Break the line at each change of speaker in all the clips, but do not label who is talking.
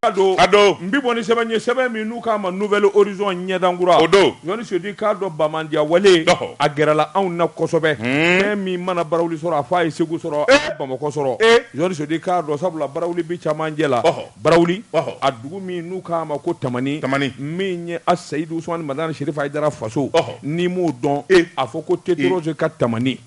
ado mbiboni sɛbɛn min n'u k'a ma nouvelle horizon ɲɛdankura
o don
jɔnni sodi k'a dɔn bamandiya wale a gɛrɛla anw na kosɛbɛ fɛn min mana barawuli sɔrɔ a fɔ a ye segu sɔrɔ a ye bamakɔ sɔrɔ jɔnni sodi k'a dɔn sabula barawuli bi camancɛ la barawuli a dugu min n'u k'a ma ko tamani min ye a seyidu usmani madani sherifu ayidara faso n'i m'o dɔn a fɔ ko tetorose ka tamani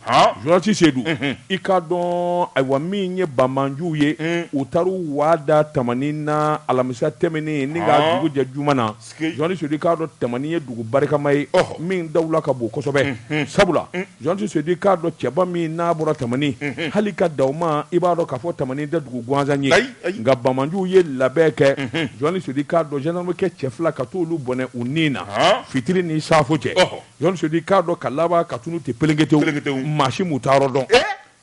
jɔnsi sedu i k'a dɔn ayiwa min ye bamanjuw ye u taru wada tamani na alamisa tɛmɛnen ni ka dugu jɛ juma na jɔnni sodi k'a dɔn tamani ye dugu barikama ye min dawula ka bon kosɛbɛ sabula jɔnsi sodi k'a dɔn cɛba min n'a bɔra tamani hali ka daw ma i b'a dɔn k'a fɔ tamani tɛ dugu gansan ye nka bamanjuw ye labɛn kɛ jɔnni sodi k'a dɔn gendarmerie cɛ fila ka t'olu bɔnɛ u nin na fitiri ni safo cɛ jɔnni sodi k'a dɔn ka laban ka tunu tɛ pelenketew maa si m'u taayɔrɔ dɔn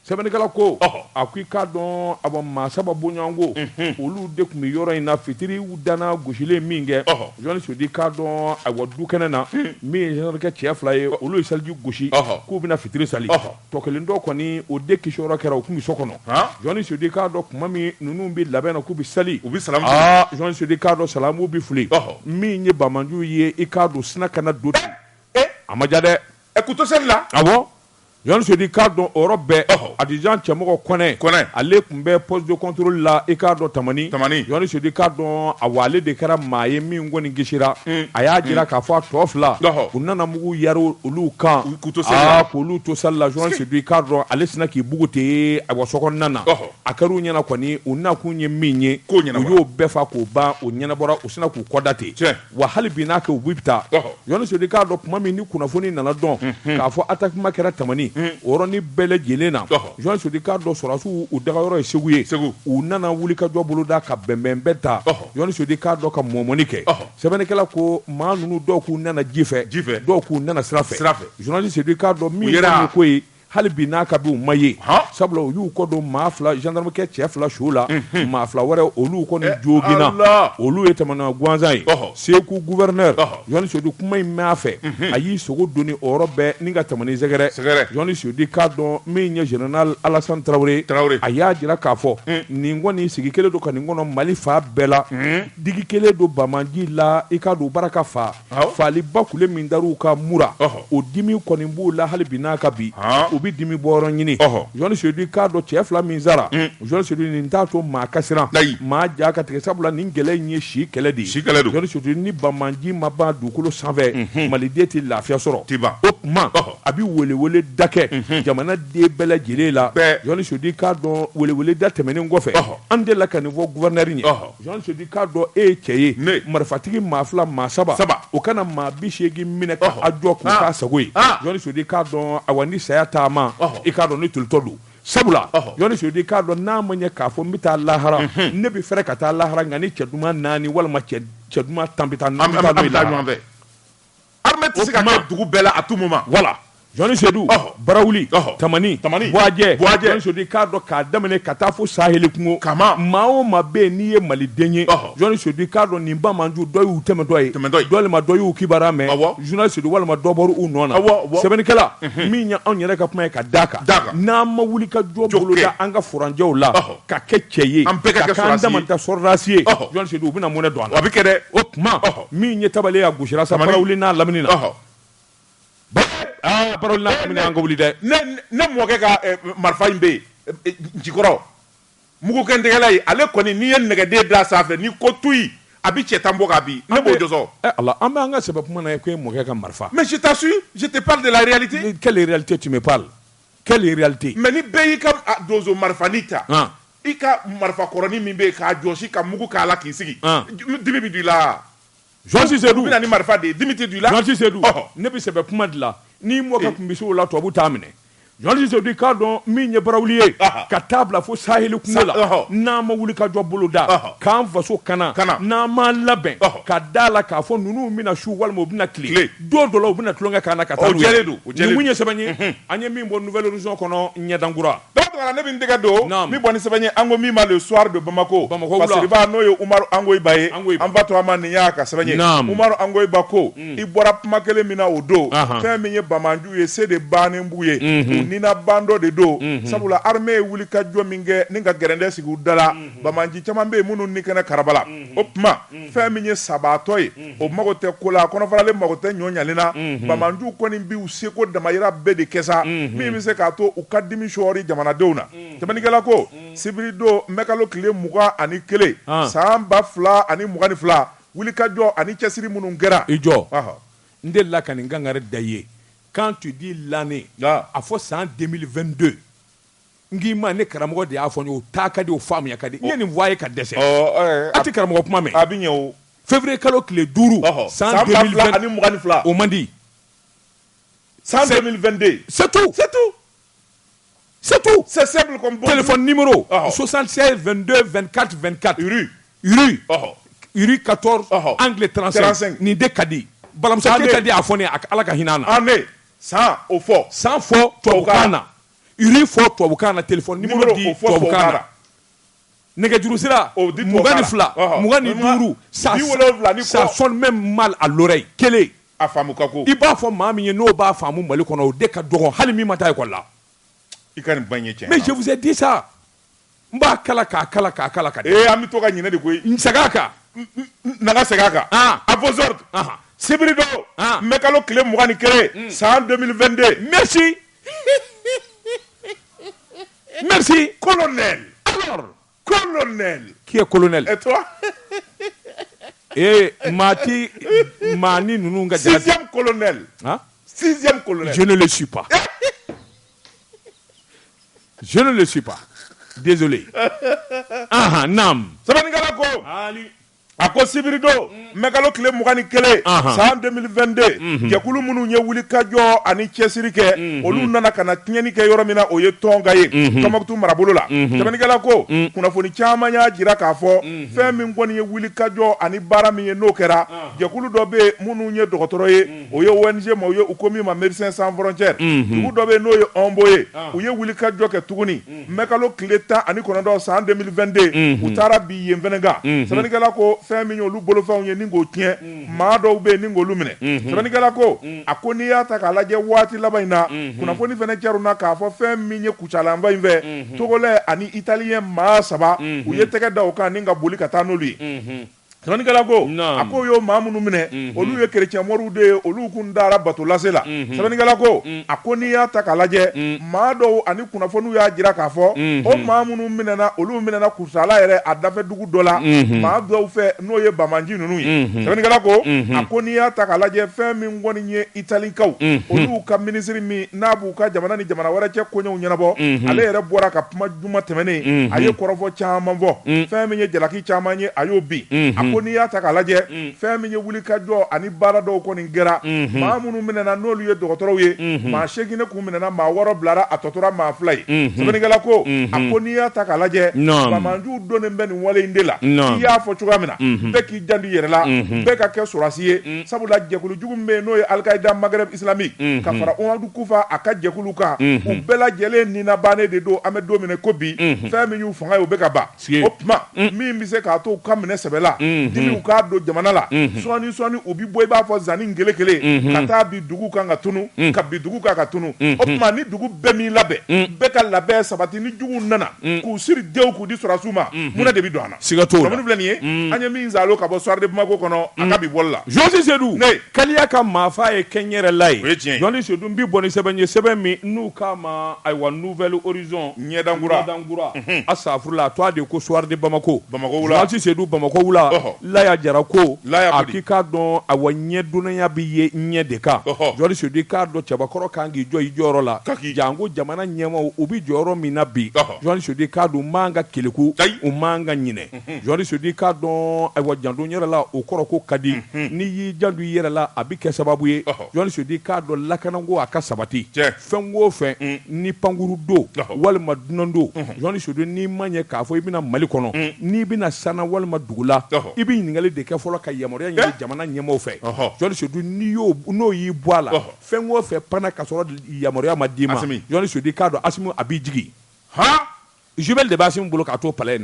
sɛbɛnnikɛla ko a ko i k'a dɔn maa saba boɲɔgɔnko olu de tun bɛ yɔrɔ in na fitiri danna gosilen min kɛ jɔnni sodi k'a dɔn ayiwa du kɛnɛ na min ye gendarmerie cɛ fila ye olu ye saliji gosi k'u bɛna fitiri sali tɔ kelen dɔ kɔni o de kisiyɔrɔ kɛra o tun bɛ so kɔnɔ jɔnni sodi k'a dɔn tuma min ninnu bɛ labɛn na k'u bɛ sali jɔnni sodi k'a dɔn salamu bɛ fili min ye bamanju ye i k'a dɔn sina kana don ten a ma ja dɛ
kuto seli la
awɔ jɔnni sodi k'a dɔn o yɔrɔ bɛɛ adijan cɛmɔgɔ kɔnɛ ale tun bɛ poste de contrôle la i k'a dɔn tamani jɔnni sodi k'a dɔn awa ale de kɛra maa ye min kɔni gisira a y'a jira k'a fɔ a tɔ fila u nana mugu yari olu kan k'olu to sali la jɔnni sodi k'a dɔn ale sina k'i bugu ten awa sokɔnɔna na a kɛra u ɲɛna kɔni u nakun ye min ye u y'o bɛɛ fa k'o ban o ɲɛnabɔra u sina k'u kɔda ten wa hali bi n'a kɛ u bɛ taa jɔnni sodi k'a dɔn tuma min ni kunnafoni nana dɔn k'a fɔ attaquement kɛra tamani o yɔrɔnin bɛɛ lajɛlen na jɔnni sodi k'a dɔn sɔrɔsiw u dagayɔrɔ ye segu ye u nana wuli ka jɔ boloda ka bɛnbɛn bɛɛ ta jɔnni sodi k'a dɔn ka mɔmɔni kɛ sɛbɛnnikɛla ko maa ninnu dɔw k'u nana ji fɛ dɔw k'u nana sira fɛ jɔnni sodi k'a dɔn min ye ko ye hali bi n'a ka bi u ma ye sabula u y'u kɔ don maa fila gendarmerie cɛ fila su la maa fila wɛrɛ olu kɔni jogina olu ye tamana gansan ye seku gouverneur jɔnni sodi kuma in mɛn a fɛ a y'i sogo doni o yɔrɔ bɛɛ ni ka tamani sɛgɛrɛ jɔnni sodi k'a dɔn min ye général alassane tarawele a y'a jira k'a fɔ nin kɔni sigi kelen don ka nin kɔnɔ mali fa bɛɛ la digi kelen don bamanji la i k'a don baraka fa faali ba kule min dar'u ka mura o dimi kɔni b'u la hali bi n'a ka bi u bɛ dimi bɔyɔrɔ ɲini jɔnni sodi k'a dɔn cɛ fila min sara jɔnni sodi nin t'a to maa kasiran maa ja ka tigɛ sabula nin kɛlɛ in ye si kɛlɛ de ye jɔnni sodi ni bamanji ma ban dugukolo sanfɛ maliden tɛ lafiya sɔrɔ o tuma a bɛ welewele da kɛ jamanaden bɛɛ lajɛlen la jɔnni sodi k'a dɔn welewele da tɛmɛnen kɔfɛ an delila ka nin fɔ gouverneur ye jɔnni sodi k'a dɔn e ye cɛ ye marifatigi maa fila maa saba o kana maa 80 minɛ ka a jɔ k'u k'a sago ye jɔnni sodi k'a dɔn awa ni saya taama i k'a dɔn ni tolitɔ don sabula jɔnni sodi k'a dɔn n'a ma ɲɛ k'a fɔ n bɛ taa lahara ne bɛ fɛrɛ ka taa lahara nka ni cɛ duman 4 walima cɛ duman 10 bɛ taa ɲɔgɔn fɛ
armée tɛ se ka kɛ dugu bɛɛ la à tout moment
voilà jɔnni sedu barawuli tamani buwajɛ jɔnni sodi k'a dɔn k'a daminɛ ka taa fo saheli kungo maa o maa bɛ yen n'i ye maliden ye jɔnni sodi k'a dɔn nin bamanju dɔ y'u tɛmɛtɔ ye walima dɔ y'u kibaruya mɛn journaliste walima dɔ bɔra u nɔ na sɛbɛnnikɛla min ye anw yɛrɛ ka kuma ye ka d'a kan n'an ma wuli ka jɔ boloda an ka furanjɛw la ka kɛ cɛ ye ka k'an dama ta sɔrɔdasi ye jɔnni sedu u bɛna mun de don a la
a bɛ kɛ dɛ
o tuma min ye tabale a gosira sa barawuli n'a lamini na parole na min an ka wuli dɛ
ne mɔkɛ ka marifa in bɛ yen jikɔrɔ mugu kɛntigɛla ye ale kɔni n'i ye nɛgɛden da sanfɛ n'i ko tuyi a bɛ cɛ tan bɔ k'a bin ne b'o jɔsɔ
ala an bɛ an ka sɛbɛn kuma na ko e mɔkɛ ka marifa
mais je t'assure je te parle de la réalité
quelle réalité tu me parles quelle réalité
mais ni bɛɛ y'i ka donso marifani ta i ka marifa kɔrɔni min bɛ yen k'a jɔsi ka mugu k'a la k'i sigi dimi bɛ don i la
jɔnsi sedu
bɛna ni marifa de ye dimi tɛ don i la
jɔnsi sedu ne bɛ sɛbɛn kuma de la n'i mɔkɛ tun bɛ se o la tubabu t'a minɛ jɔnsi sedu k'a dɔn min ye barawuli ye ka taa bila fo saheli kungo la n'an ma wuli ka jɔ boloda k'an faso kana n'an ma labɛn ka d'a la k'a fɔ ninnu bɛna su walima u bɛna tile don dɔ la u bɛna tulonkɛ k'an na ka taa n'u ye nin mun ye sɛbɛn ye an ye min bɔ nouvelle horizon kɔnɔ ɲɛdankura
ne bɛ n tɛgɛ don min bɔ ni sɛbɛn ye an ko min ma le soir de Bamako Basiriba n'o ye Umaru Angoyiba ye an fa to a ma nin y'a ka sɛbɛn ye Umaru Angoyiba ko i bɔra kuma kelen min na o don fɛn min ye Bamanju ye se de bannen b'u ye nina bando de do sabula armée wuli ka jɔ min kɛ ni ka gɛrɛndɛ sigi u dala bamanji caman bɛ minnu ni kɛnɛ karabala o tuma fɛn min ye sabatɔ ye o mago tɛ ko la kɔnɔfaralen mago tɛ ɲɔ ɲalen na bamanju kɔni bi u seko damayira bɛɛ de kɛ sa min bɛ se k'a to u ka dimi sɔɔri jamanadenw na tɛmɛnikɛla ko sibiri don mɛkalo tile 21 san 2022 wuli ka jɔ ani cɛsiri minnu kɛra
i jɔ n delila ka nin kangari da i ye quand tu dis l'année a fɔ san 2022 n k'i ma ne karamɔgɔ de y'a fɔ n ye o taa ka di o faamuya ka di n ye nin fɔ a ye ka dɛsɛ a tɛ karamɔgɔ kuma mɛn
a bɛ ɲɛ o
février kalo tile 5 san 2022 o man di
san 2022
c'est tout c'est tout
c'est simple comme bon
téléphone numéro 76 22 24 24 Uri 14 angle 35 nin de ka di balamuso Keyita de y'a fɔ ne ala ka hinɛ na
san o fɔ
san fɔ tubabukan na Uri fɔ tubabukan na téléphone numéro di tubabukan na nɛgɛjuru sira 22 25 ça sonne même mal à l'oreille kelen
a faamu ka go
i b'a fɔ maa min ye n'o b'a faamu Mali kɔnɔ o de ka dɔgɔ hali min ma taa école la
i ka nin ban ye tiɲɛ
mais je vous ai dit ça n b'a kala k'a kala ka
an bɛ to ka ɲinɛ de koyi
n segin a kan
naga segin a kan a vos ordres sibiri don mɛkalo tile 21 san 2022
merci merci
colonel
alors
colonel
qui est colonel
et toi
Mani ninnu ka
sixième colonel sixième colonel
je ne le suis pas je ne le suis pas désolé nam
sabanikala ko a ko sibiri don mɛkalo tile 21 san 2022 jɛkulu minnu ye wuli ka jɔ ani cɛsiri kɛ olu nana ka na tiɲɛni kɛ yɔrɔ min na o ye tɔnga ye Tɔnbukutu marabolo la sabanikala ko kunnafoni caman y'a jira k'a fɔ fɛn min kɔni ye wuli ka jɔ ani baara min ye n'o kɛra jɛkulu dɔ bɛ yen minnu ye dɔgɔtɔrɔ ye o ye ONG ma o ye u ko min ma Médecins Sans Frontières dugu dɔ bɛ yen n'o ye ONBO ye u ye wuli ka jɔ kɛ tuguni mɛkalo tile 19 san 2022 u taara bi yen fɛnɛ kan sabanikala ko fɛn min olu bolofɛnw ye ni k'o tiɲɛ maa dɔw bɛ yen ni k'olu minɛ sɛbɛnnikɛla ko a ko n'i y'a ta k'a lajɛ waati laban in na kunnafoni fɛnɛ cɛr'u na k'a fɔ fɛn min ye kucalanba in fɛ togolais ani italien maa 3 u ye tɛgɛ da o kan ni ka boli ka taa n'olu ye sɛbɛnnikɛla ko a ko y'o maa minnu minɛ olu ye chrétien mɔriw de ye olu kun dara bato lase la sɛbɛnnikɛla ko a ko n'i y'a ta k'a lajɛ maa dɔw ani kunnafoniw y'a jira k'a fɔ o maa minnu minɛna olu minɛna kursala yɛrɛ a dafɛ dugu dɔ la maa dɔw fɛ n'o ye bamanji ninnu ye sɛbɛnnikɛla ko a ko n'i y'a ta k'a lajɛ fɛn min kɔni ye italikaw olu ka minisiri min n'a b'u ka jamana ni jamana wɛrɛ cɛ koɲɛw ɲɛnabɔ ale yɛrɛ bɔra ka kuma juma tɛmɛnen a ye kɔrɔfɔ caman fɔ fɛn min ye jalaki caman ye a y'o bin ko n'i y'a ta k'a lajɛ fɛn min ye wuli ka jɔ ani baara dɔw kɔni kɛra maa minnu minɛna n'olu ye dɔgɔtɔrɔw ye maa 8 kun minɛna maa 6 bilara a tɔtora maa 2 ye sɛbɛnnikɛla ko a ko n'i y'a ta k'a lajɛ bamanjuw donnen bɛ nin wale in de la i y'a fɔ cogoya min na bɛɛ k'i janto i yɛrɛ la bɛɛ ka kɛ sɔrɔsi ye sabula jɛkulu jugu min bɛ yen n'o ye Al-Qaïda Maghreb Islamique ka fara Umaru Kufa a ka jɛkulu kan u bɛɛ lajɛlen nina bannen de don an bɛ don min ko bi fɛn min y'u fanga ye o bɛ ka ban o tuma min bɛ se k'a to u ka minɛ sɛbɛ la u k'a don jamana la sɔɔni u bi bɔ i b'a fɔ zanni kele ka taa bi dugu kan ka tunu ka bi dugu kan ka tunu o tuma ni dugu bɛɛ m'i labɛn bɛɛ ka labɛn sabati ni juguw nana k'u siri dew k'u di sɔrɔsiw ma mun de bi don an na
siga t'o la
filɛ nin ye an ye min zalo ka bɔ soir de Bamako kɔnɔ a ka bi bɔli la
Josi Seydou kaliya ka maafa ye kɛ n yɛrɛ la ye
o ye tiɲɛ ye
Josi Seydou n bi bɔ ni sɛbɛn ye sɛbɛn min n'u k'a ma ayiwa Nouvelle Horizon
ɲɛdankura
a safurula a to a de ko soir de Bamako
wula
Josi Seydou Bamako wula Laya Jara ko a k'i k'a dɔn awa ɲɛdɔnnenya bi ye ɲɛ de kan Josi Seydou i k'a dɔn cɛbakɔrɔ kan k'i jɔ i jɔyɔrɔ la janko jamana ɲɛmaw u bi jɔyɔrɔ min na bi Josi Seydou i k'a dɔn u man ka keleku u man ka ɲinɛ Josi Seydou i k'a dɔn ayiwa janto n yɛrɛ la o kɔrɔ ko ka di n'i y'i janto i yɛrɛ la a bi kɛ sababu ye Josi Seydou i k'a dɔn lakanako a ka sabati fɛn o fɛn ni pankuru don walima dunan don Josi Seydou n'i ma ɲɛ k'a fɔ i bɛna Mali kɔnɔ n'i bɛna Sana walima dugu la i bɛ ɲininkali de kɛ fɔlɔ ka yamaruya ɲini jamana ɲɛmaaw fɛ Josi Seydou n'o y'i bɔ a la fɛn o fɛn panna ka sɔrɔ yamaruya ma d'i ma Josi Seydou i k'a dɔn Asimu a b'i jigi jubel de b'a Asimu bolo k'a to palais in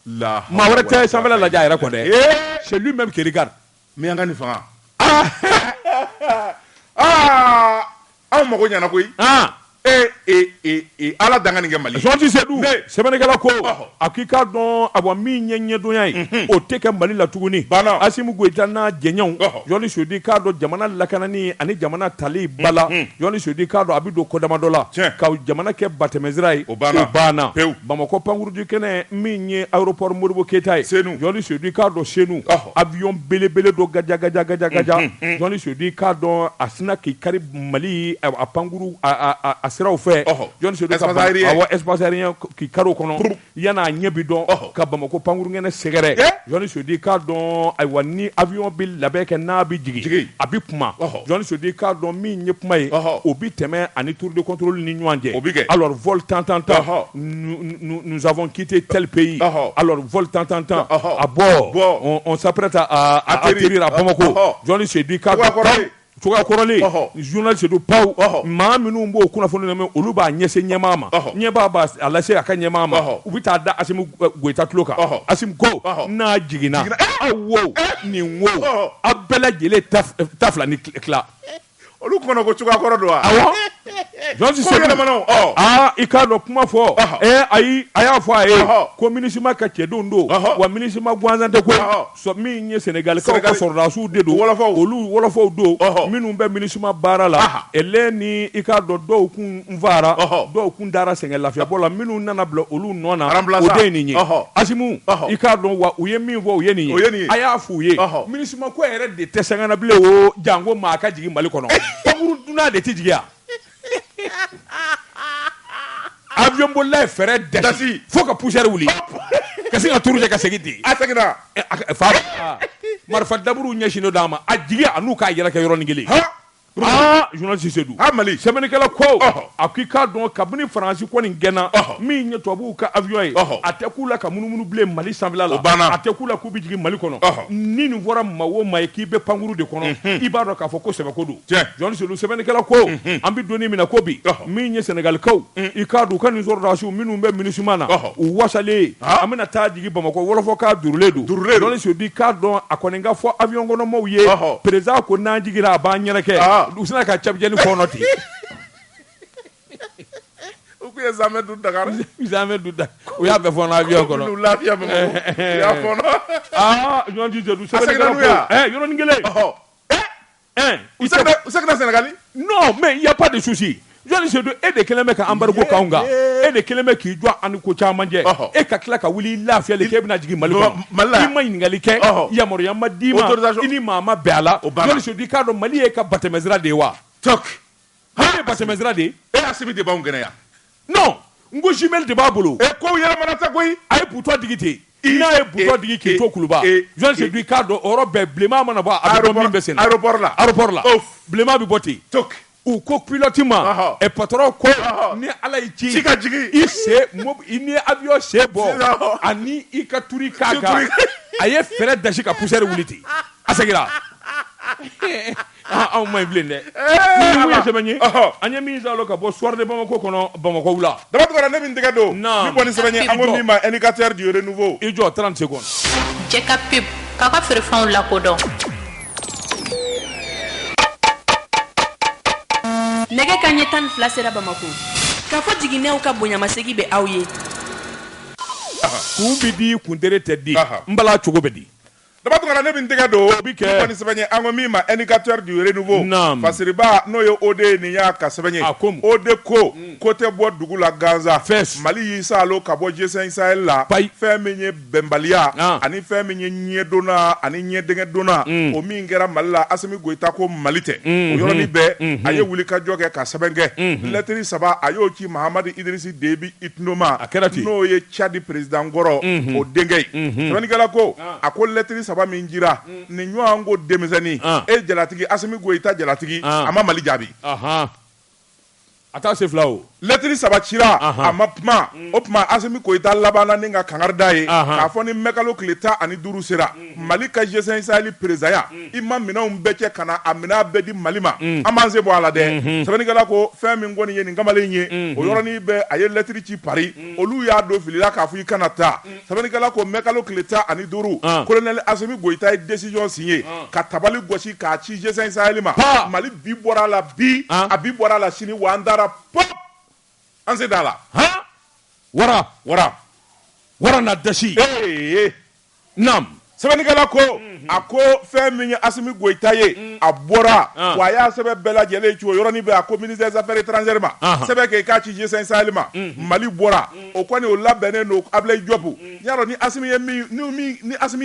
na maa wɛrɛ tɛ sanfɛla lajɛ a yɛrɛ kɔ dɛ c'est lui même qui regarde
mais an ka nin fanga anw mago ɲɛna koyi ala dangani kɛ Mali
Jean Tisedou sɛbɛnnikɛla ko a k'i k'a dɔn a wa min ɲɛ ɲɛdɔnya ye o tɛ kɛ Mali la tuguni Assimi Goïta n'a jɛɲɔgɔnw Jean Tisedou k'a dɔn jamana lakanani ani jamana tali bala Jean Tisedou k'a dɔn a bɛ don ko dama dɔ la ka jamana kɛ batɛmɛsira ye o banna Bamakɔ pankuruji kɛnɛ min ye aéroport Modibo Keita ye Jean Tisedou k'a dɔn Senu avion belebele dɔ gaja Jean Tisedou k'a dɔn a sina k'i kari Mali a pankuru a siraw fɛ Jean Tisedou ka espace aérien k'i kari o kɔnɔ yan'a ɲɛ bi dɔn ka Bamakɔ pankuru kɛnɛ sɛgɛrɛ Jean Tisedou k'a dɔn ayiwa ni avion bi labɛn kɛ n'a bi jigin a bi kuma Jean Tisedou k'a dɔn min ye kuma ye o bi tɛmɛ ani tour de contrôle ni ɲɔgɔn cɛ alors vol tant nous avons quitté tel pays alors vol tant à bord on s'apprête à atterrir à Bamako Jean Tisedou k'a dɔn cogoya kɔrɔlen journaliste do paw maa minnu b'o kunnafoni lamɛn olu b'a ɲɛsin ɲɛmaa ma ɲɛbaa b'a lase a ka ɲɛmaa ma u bɛ taa da Assimi Goïta tulo kan Assimi ko n'a jiginna aw wo nin wo a bɛɛ lajɛlen ta fila ni tila
olu kɔnɔ ko cogoya kɔrɔ don wa
awɔ Jean Tisedou i k'a dɔn kuma fɔ ayi a y'a fɔ a ye ko MINUSMA ka cɛdenw don wa MINUSMA gansan tɛ ko min ye Sénégalikaw ka sɔrɔdasiw de don olu wɔlɔfɔw don minnu bɛ MINUSMA baara la ɛlɛ ni i k'a dɔn dɔw kun fara dɔw kun dara sɛgɛn lafiyabɔ la minnu nana bila olu nɔ na o de ye nin ye Assimi i k'a dɔn wa u ye min fɔ u ye nin ye a y'a f'u ye MINUSMA ko yɛrɛ de tɛ sɛgɛnna bilen o janko maa ka jigin Mali kɔnɔ pankuru dunan de tɛ jigiya avion bolila ye fɛrɛ dasi fo ka poussière wuli ka se ka turu cɛ ka segin ten
a seginna
fa marifa daburu ɲɛsinnen d'a ma a jigi a n'u k'a yɛrɛ kɛ yɔrɔnin kelen journaliste Tisedou
Mali
sɛbɛnnikɛla ko a k'i k'a dɔn kabini Faransi kɔni gɛnna min ye tubabuw ka avion ye a tɛ k'u la ka munumunu bilen Mali sanfɛla la a tɛ k'u la k'u bɛ jigin Mali kɔnɔ ni nin fɔra maa o maa ye k'i bɛ pankuru de kɔnɔ i b'a dɔn k'a fɔ ko sɛbɛ ko don Jean Tisedou sɛbɛnnikɛla ko an bɛ donni min na ko bi min ye Sénégalikaw i k'a dɔn u ka nin sɔrɔdasiw minnu bɛ MINUSMA na u wasalen an bɛna taa jigin Bamakɔ wɔlɔfɔ k'a durulen don Jean Tisedou k'a dɔn a kɔni ka fɔ avion kɔnɔmaw ye président ko n'an jiginna a b'an yɛrɛkɛ u sina ka cabijɛni fɔɔnɔ ten
u kun ye zamɛ du Dakar
u y'a bɛɛ fɔɔnɔ avion kɔnɔ
u lafiya u y'a fɔɔnɔ
Jean Tisedou sɛbɛnnikɛla ko yɔrɔnin kelen
u seginna Sénégali
non mais il y a pas de souci Jean Tisedou e de kɛlen bɛ ka embargo k'anw kan e de kɛlen bɛ k'i jɔ ani ko caman cɛ e ka tila ka wuli lafiyali k'e bɛna jigin Mali kɔnɔ i ma ɲininkali kɛ yamaruya ma d'i ma i ni maa ma bɛn a la Jean Tisedou k'a dɔn Mali ye ka batɛmɛsira de ye wa hali ye batɛmɛsira de ye
Assimi de b'anw gɛnɛ yan
non n ko jumelle de b'a bolo
kow yɛlɛmana tɛ koyi
a ye butɔ digi ten n'a ye butɔ digi k'i to kuluba Jean Tisedou k'a dɔn o yɔrɔ bɛɛ bilenman mana bɔ a bɛ dɔn min bɛ sen na aéroport la bilenman bɛ bɔ ten u ko pilote ma patron ko ni ala y'i ci
ka jigin
i se i ni avion se bɔ ani i ka turu k'a kan a ye fɛrɛ dasi ka poussière wuli ten a seginna anw ma ɲi bilen dɛ ni mun ye sɛbɛn ye an ye min salo ka bɔ soir de Bamako kɔnɔ Bamako la
dabatugara ne min tɛgɛ don ni bɔ ni sɛbɛn ye an ko min ma indicateur du renouveau
i jɔ 30 secondes
jɛ ka pep k'a ka feerefɛnw lakodɔn nɛgɛ kanɲɛ 12 sera Bamako k'a fɔ jiginɛw ka bonyamasegin bɛ aw ye
kun bɛ di kuntere tɛ di n bala cogo bɛ di
dabatugara ne min tɛgɛ don ni bɔ ni sɛbɛn ye an ko min ma indicateur du renouveau fasiriba n'o ye OD nin y'a ka sɛbɛn ye OD ko tɛ bɔ dugu la gansan Mali y'i salo ka bɔ G5 Sahel la fɛn min ye bɛnbaliya ani fɛn min ye ɲɛdonna ani ɲɛdɛngɛdonna o min kɛra Mali la Assimi Goïta ko Mali tɛ o yɔrɔnin bɛɛ a ye wulikajɔ kɛ ka sɛbɛn kɛ lettre 3 a y'o ci Mahamadu Idrisi Déby Itno ma n'o ye Tchad président kɔrɔ o denkɛ ye sɛbɛnnikɛla ko a ko lettre 3 min jira nin ɲɔgɔn ko denmisɛnnin e jalatigi Assimi Goïta jalatigi a ma Mali jaabi
a t'a se fila o
lettre 3 cira a ma kuma o tuma Assimi Goïta labanna ni ka kangarida ye k'a fɔ ni mɛkalo tile 15 sera Mali ka G5 Sahel présidaya i ma minɛnw bɛɛ cɛ ka na a minɛn bɛɛ di Mali ma an b'an se bɔ a la dɛ sɛbɛnnikɛla ko fɛn min kɔni ye nin kamalen ye o yɔrɔnin bɛɛ a ye lettre ci Paris olu y'a don filila k'a fɔ i kana taa sɛbɛnnikɛla ko mɛkalo tile 15 colonel Assimi Goïta ye décision signé ka tabali gosi k'a ci G5 Sahel ma Mali bi bɔra a la bi a bi bɔra a la sini wa an dara pop an se da la
wara na dasi
nam sɛbɛnnikɛla ko a ko fɛn min ye Asimi Goyita ye a bɔra wa a y'a sɛbɛn bɛɛ lajɛlen ci o yɔrɔnin bɛɛ a ko ministère des affaires étrangères ma sɛbɛn kɛ k'a ci G5 Sahel ma Mali bɔra o kɔni o labɛnnen don Ablaye Diop y'a dɔn ni Asimi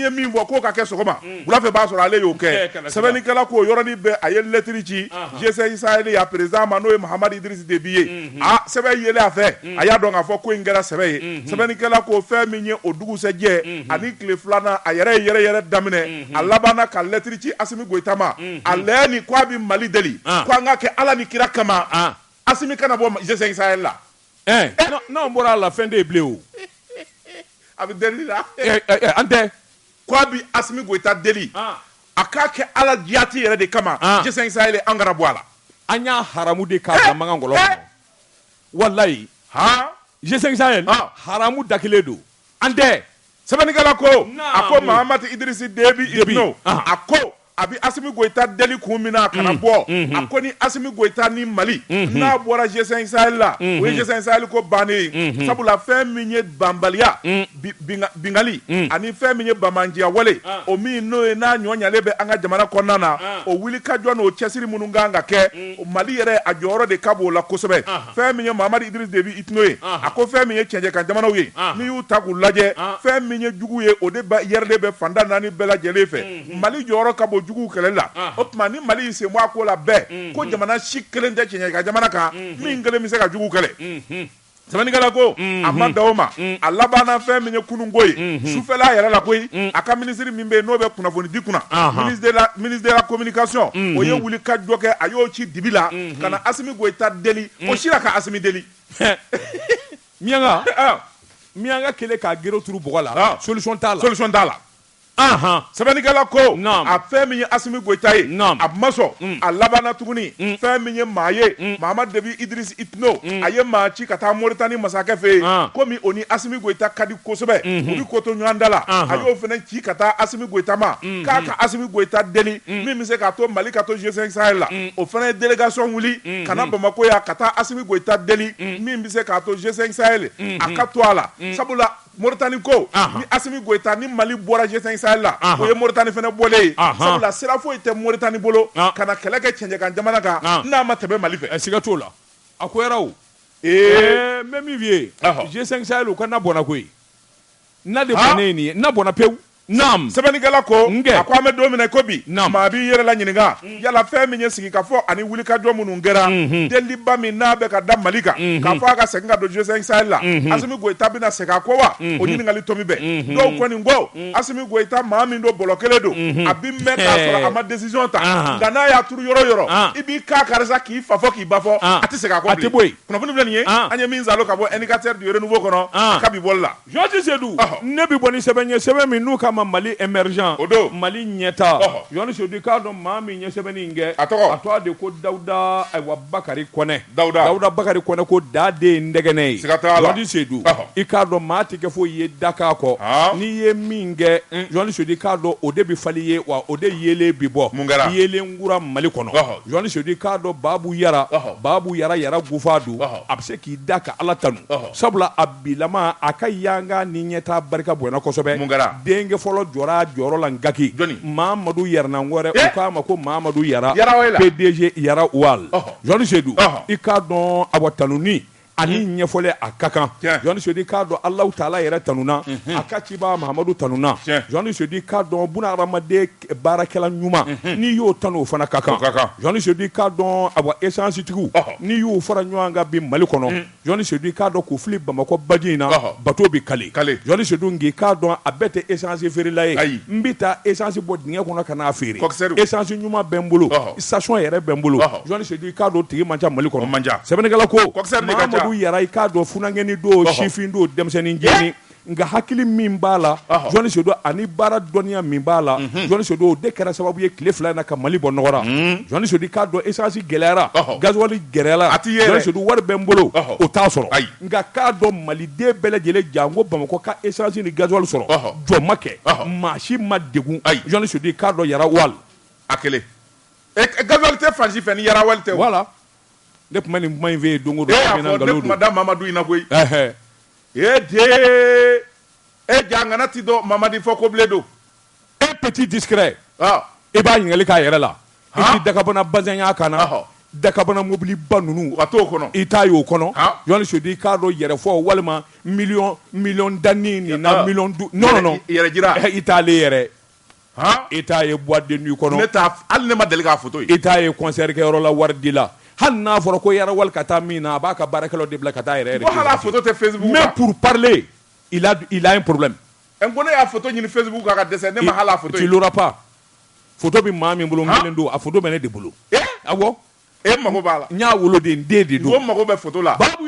ye min fɔ k'o ka kɛ sɔgɔma wula fɛ b'a sɔrɔ ale y'o kɛ sɛbɛnnikɛla ko o yɔrɔnin bɛɛ a ye lettre ci G5 Sahel ya président ma n'o ye Mahamadu Idriss Déby ye sɛbɛn yelen a fɛ a y'a dɔn k'a fɔ ko in kɛra sɛbɛn ye sɛbɛnnikɛla ko fɛn min ye o dugusɛjɛ ani tile filanan a yɛrɛ daminɛ a labanna ka lettre ci Asimi Goyita ma a lɛni ko a bɛ Mali deli ko an ka kɛ Ala ni kira kama Asimi kana bɔ G5 Sahel la
n'an bɔra a la fɛn de ye bilen o
a bɛ deli la
an tɛ
ko a bɛ Asimi Goyita deli a k'a kɛ Ala jati yɛrɛ de kama G5 Sahel an kana bɔ a la
an y'a haramu de k'a da mankan kɔlɔn kɔnɔ walayi G5 Sahel haramu dakilen don an tɛ
sɛbɛnnikɛla ko a ko Mahamadu Idriss Déby no a ko a bɛ Asimi Goyita deli kun min na a kana bɔ a ko ni Asimi Goyita ni Mali n'a bɔra G5 Sahel la o ye G5 Sahel ko bannen ye sabula fɛn min ye banbaliya bingali ani fɛn min ye banmandiya wale o min n'o ye n'a ɲɔɲalen bɛ an ka jamana kɔnɔna na o wulikajɔ n'o cɛsiri minnu kan ka kɛ Mali yɛrɛ a jɔyɔrɔ de ka bon o la kosɛbɛ fɛn min ye Mahamadu Idriss Déby Itno ye a ko fɛn min ye cɛncɛn jamanaw ye n'i y'u ta k'u lajɛ fɛn min ye jugu ye o de yɛrɛlen bɛ fanda naani bɛɛ lajɛlen fɛ Mali jɔyɔrɔ ka bon jugu kɛlɛ la o tuma ni Mali y'i sen bɔ a ko la bɛɛ ko jamana si kelen tɛ cɛncɛn ka jamana kan min kelen bɛ se ka jugu kɛlɛ sɛbɛnnikɛla ko a ma da o ma a labanna fɛn min ye kununko ye sufɛla yɛrɛ la koyi a ka minisiri min bɛ yen n'o bɛ kunnafoni di kunna ministre de la communication o ye wuli ka jɔ kɛ a y'o ci dibi la ka na Asimi Goyita deli o si la ka Asimi deli
miyanka kɛlen k'a gere turu bɔgɔ la solution t'a la
sɛbɛnnikɛla ko a fɛn min ye Asimi Goyita ye a ma sɔn a labanna tuguni fɛn min ye maa ye Mahamadu Déby Idriss Itno a ye maa ci ka taa Moritani masakɛ fɛ yen komi o ni Asimi Goyita ka di kosɛbɛ u bɛ ko to ɲɔgɔn da la a y'o fana ci ka taa Asimi Goyita ma k'a ka Asimi Goyita deli min bɛ se k'a to Mali ka to G5 Sahel la o fana ye délégation wuli ka na Bamako yan ka taa Asimi Goyita deli min bɛ se k'a to G5 Sahel a ka to a la sabula Moritani ko ni Asimi Goyita ni Mali bɔra G5 Sahel la o ye Moritani fana bɔlen ye sabula sira foyi tɛ Moritani bolo ka na kɛlɛ kɛ cɛncɛn jamana kan n'a ma tɛmɛ Mali fɛ
siga t'o la a ko yɛrɛ o n bɛ min f'i ye G5 Sahel o ka na bɔnna koyi na de bɔnnen ye nin ye na bɔnna pewu
sɛbɛnnikɛla ko a ko an bɛ don min na ko bi maa b'i yɛrɛ la ɲininka yala fɛn min ye sigikafɔ ani wulikajɔ minnu kɛra deliba min n'a bɛ ka da Mali kan k'a fɔ a ka segin ka don G5 Sahel la Asimi Goyita bɛna segin a ko wa o ɲininkali tomi bɛɛ dɔw kɔni ko Asimi Goyita maa min don bɔlɔ kelen don a bɛ mɛn k'a sɔrɔ a ma décision ta nka n'a y'a turu yɔrɔ yɔrɔ i b'i k'a karisa k'i fa fɔ k'i ba fɔ a tɛ segin a kɔ bilen kunnafoni filɛ nin ye an ye min salo ka bɔ indicateur du renouveau kɔnɔ a ka bi bɔli la
Georges Sedou ne bɛ bɔ ni sɛbɛn ye sɛbɛn min n'u ka Mali émergent Mali ɲɛta Yohani Sodi k'a dɔn maa min ɲɛ sɛbɛnni in kɛ a tɔgɔ de ko Dawuda Bakari Kɔnɛ Dawuda Bakari Kɔnɛ ko da de ye n dɛgɛnɛ ye Yohani Sodi i k'a dɔn maa tɛ kɛ foyi ye da k'a kɔ n'i ye min kɛ Yohani Sodi k'a dɔn o de bɛ fali ye wa o de yelen bi bɔ yelen kura Mali kɔnɔ Yohani Sodi k'a dɔn Babu Yara Gufadu a bɛ se k'i da ka Ala tanu sabula a bilama a ka yanga ni ɲɛta barika bonyana kosɛbɛ denkɛ fɔlɔ jɔyɔrɔ la Ngaki Mamadu Yarnangwɛrɛ u k'a ma ko Mamadu Yara PDG Yara Wal Yohani Sedou i k'a dɔn a tanuni ani ɲɛfɔlɛ a ka kan Yohani Sodi k'a dɔn Alahu Taala yɛrɛ tanuna a ka ciba Mahamadu tanuna Yohani Sodi k'a dɔn buna hadamaden baarakɛla ɲuman n'i y'o tanu o fana ka kan Yohani Sodi k'a dɔn essence tigiw n'i y'u fara ɲɔgɔn kan bi Mali kɔnɔ Yohani Sodi k'a dɔn k'u fili Bamakɔ baji in na bateau bi kale Yohani Sodi ngi k'a dɔn a bɛɛ tɛ essence feerela ye n bɛ taa essence bɔ dingɛ kɔnɔ ka n'a feere essence ɲuman bɛ n bolo station yɛrɛ bɛ n bolo Yohani Sodi k'a dɔn tigi man ca Mali kɔnɔ sɛbɛnnikɛla ko Yara i k'a dɔn funangɛni do sifin do denmisɛnnin jeni nka hakili min b'a la Yohani Sodi ani baara dɔnniya min b'a la Yohani Sodi o de kɛra sababu ye tile fila in na ka Mali bɔ nɔgɔra Yohani Sodi k'a dɔn essence gɛlɛyara gasoil gɛlɛyara Yohani Sodi wari bɛ n bolo o t'a sɔrɔ nka k'a dɔn Maliden bɛɛ lajɛlen janko Bamakɔ ka essence ni gasoil sɔrɔ jɔ ma kɛ maa si ma degun Yohani Sodi k'a dɔn Yara Wal
a kelen gasoil tɛ fansi fɛ ni Yara Wal tɛ
voilà ne kuma nin kuma in fɛ don o don
ne kuma da Mamadu in na koyi de jangana ti dɔn Mamadi fɔ ko bilen don
un petit discret i b'a ɲininkali k'a yɛrɛ la i ti dakabana bazɛnya kan na dakabana mobili ba ninnu
ka t'o kɔnɔ
i t'a ye o kɔnɔ Yoni Sodi k'a dɔn yɛrɛfɔ walima million dani nin na million non
yɛrɛ jira
i t'ale yɛrɛ i t'a ye boîte de nuit kɔnɔ
hali ne ma deli k'a photo ye
i t'a ye concert kɛyɔrɔ la wari di la hali n'a fɔra ko yarawali ka taa min na a b'a ka baarakɛlaw de bila ka taa yɛrɛ
ko hali a photo tɛ Facebook
mais pour parler il a un problème
ko ne y'a photo ɲini Facebook kan ka dɛsɛ ne ma hali a photo
tu l'auras pas photo bɛ maa min bolo n kelen don a photo bɛ ne de bolo awɔ
mago b'a la
n y'a wolo de n den de don
o mago bɛ photo la
Babu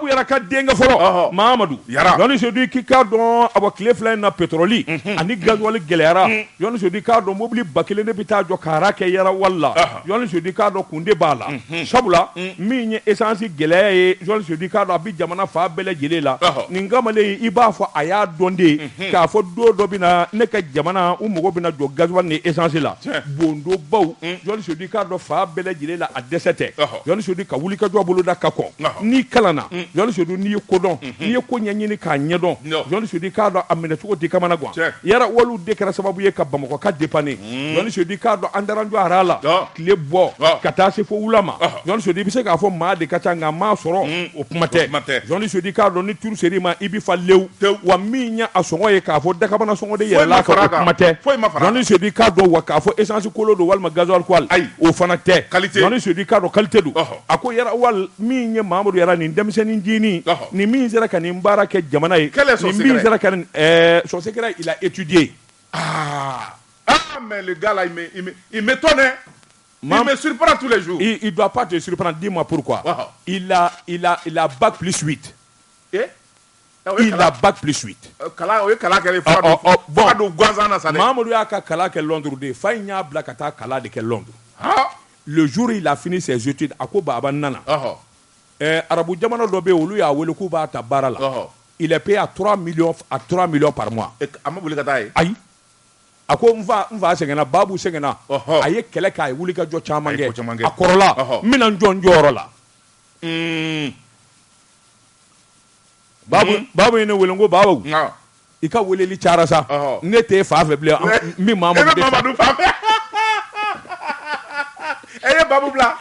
yɛrɛ ka denkɛ fɔlɔ Mahamadu Yoni Sodi k'i k'a dɔn awɔ tile fila in na pétrole ani gasoil gɛlɛyara Yoni Sodi k'a dɔn mobili ba kelen de bɛ taa jɔ k'ara kɛ yarawali la Yoni Sodi k'a dɔn kunde b'a la sabula min ye essence gɛlɛya ye Yoni Sodi k'a dɔn a bɛ jamana fa bɛɛ lajɛlen la nin kamalen i b'a fɔ a y'a dɔn de k'a fɔ don dɔ bɛ na ne ka jamana u mago bɛ na jɔ gasoil ni essence la bondo baw Yoni Sodi k'a dɔn fa bɛɛ lajɛlen la a dɛsɛ tɛ Yoni Sodi ka wuli ka jɔ bolo da ka kɔn n'i kalanna Yoni Sodi n'i ye ko dɔn n'i ye ko ɲɛɲini k'a ɲɛdɔn Yoni Sodi k'a dɔn a minɛcogo tɛ kamana gan yarawaliw de kɛra sababu ye ka Bamakɔ ka dépanner Yoni Sodi k'a dɔn an dara jɔ hara la tile bɔ ka taa se fo wula ma Yoni Sodi bɛ se k'a fɔ maa de ka ca nka maa sɔrɔ o kuma tɛ Yoni Sodi k'a dɔn ni turu ser'i ma i bɛ fa lewu wa min ye a sɔngɔ ye k'a fɔ dakabana sɔngɔ de yɛlɛla kan o kuma tɛ Yoni Sodi k'a dɔn wa k'a fɔ essence kolo don walima gasoil ko o fana tɛ Yoni Sodi k'a dɔn qualité don a ko yarawali min ye Mahamadu Yara nin denmisɛnnin ncinin ni min sera ka nin baara kɛ jamana ye ni min sera ka son secret il a étudié
mais le gars là il m'étonne il me surprend tous les jours
il doit pas te surprendre dis-moi pourquoi il a bac plus 8 il a bac plus 8
bon
Mahamadu y'a ka kala kɛ Londres de fa in y'a bila ka taa kala de kɛ Londres le jour il a fini ses études a ko baba nana arabu jamana dɔ bɛ yen olu y'a wele k'u b'a ta baara la il est payé à 3 millions par mois
a ma wuli ka taa ye
ayi a ko n fa sɛgɛnna Babu sɛgɛnna a ye kɛlɛ kɛ a ye wuli ka jɔ caman kɛ a kɔrɔla n bɛna n jɔ n jɔyɔrɔ la Babu ye ne wele n ko Babu i ka weleli cayara sa ne t'e fa fɛ bilen n bɛ Mamadu
fa fɛ e ye Babu bila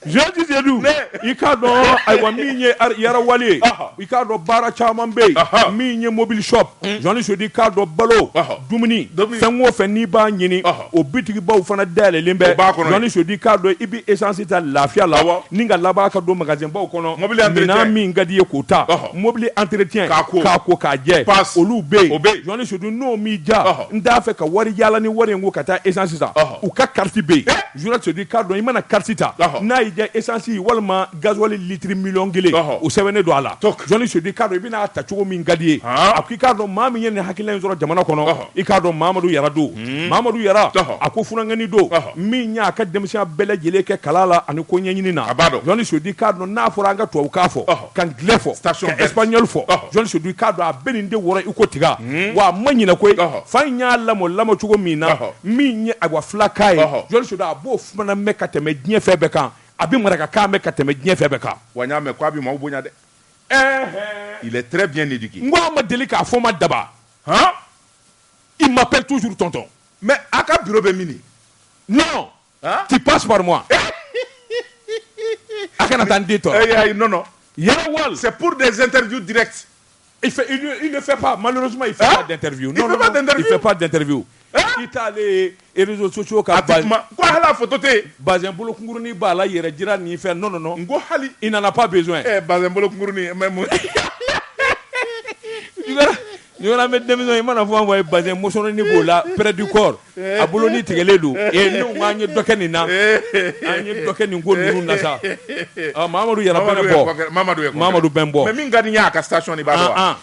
Jean Seydou i k'a dɔn ayiwa min ye yarawali ye i k'a dɔn baara caman bɛ yen min ye mobile shop Yoni Sodi k'a dɔn balo dumuni fɛn o fɛn n'i b'a ɲini o bitigibaw fana dayɛlɛlen bɛ Yoni Sodi k'a dɔn i bɛ essence ta lafiya la ni ka laban ka don magasin baw kɔnɔ minɛn min ka di ye k'o ta mobile entretien k'a ko k'a jɛ olu bɛ yen Yoni Sodi n'o m'i ja n t'a fɛ ka wari yaala ni wari in ko ka taa essence ta u ka carte bɛ yen Yoni Sodi k'a dɔn i mana carte ta n'a y'i ja essence walima gasoil litre million kelen o sɛbɛnnen don a la Yoni Sodi k'a dɔn i bɛna ta cogo min ka di ye a ko i k'a dɔn maa min ye nin hakilina in sɔrɔ jamana kɔnɔ i k'a dɔn Mahamadu Yara don Mahamadu Yara a ko funankɛni don min y'a ka denmisɛnya bɛɛ lajɛlen kɛ kala la ani ko ɲɛɲini na Yoni Sodi k'a dɔn n'a fɔra an ka tubabukan fɔ ka anglais fɔ ka espagnol fɔ Yoni Sodi k'a dɔn a bɛ nin de wɔrɔ i ko tiga wa a ma ɲinɛ koyi fa in y'a lamɔ cogo min na min ye ayiwa filakan ye Yoni Sodi a b'o fana mɛn ka tɛmɛ diɲɛ fɛn bɛɛ kan a bɛ marakakan mɛn ka tɛmɛ diɲɛ fɛn bɛɛ kan
wa n y'a mɛn ko a bɛ maaw bonya dɛ il est très bien éduqué
n ko a ma deli k'a fɔ ma daba il m'appelle toujours tonton
mais a ka bureau bɛ min
non tu passes par moi a kana taa n den tɔɔrɔ
non
yarawali
c'est pour des interviews directes
il ne fait pas malheureusement il fait pas d'interview non il fait pas d'interview i t'ale réseaux sociaux ka
ko hali a photo tɛ yen
bazin bolo kunkurunin b'a la yɛrɛ jira nin fɛn non
n ko hali
il n'en a pas besoin
bazin bolo kunkurunin mais mun
ɲɔgɔn bɛ denmisɛnw i mana fɔ an fɔ bazin mosɔnni b'o la près du corps a bolo ni tigɛlen don ne ko an ye dɔ kɛ nin na an ye dɔ kɛ nin ko ninnu na sa Mahamadu Yara bɛ bɔ Mahamadu bɛ bɔ
mais min ka di n ye a ka station de b'a dɔn wa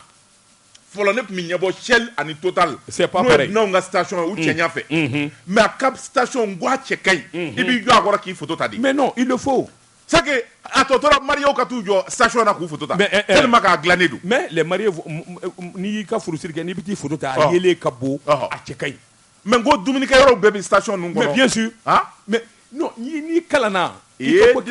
fɔlɔ ne tun bɛ ɲɛbɔ Shell ani Total
c'est pas pareil
n'o ye dunanw ka station ye u cɛ ɲɛ fɛ mais a ka station n ko a cɛ ka ɲi i b'i jɔ a kɔrɔ k'i photo ta de
mais non il le faut
c'est que a tɔ tora mariés ka t'u jɔ station na k'u photo ta tellement k'a dilannen don
mais les mariés n'i y'i ka furusiri kɛ n'i bɛ t'i photo ta a yelen ka bon a cɛ ka ɲi
mais ngo dumuni kɛ yɔrɔ bɛɛ bɛ station ninnu kɔnɔ
mais bien sûr mais non ni kalana
ko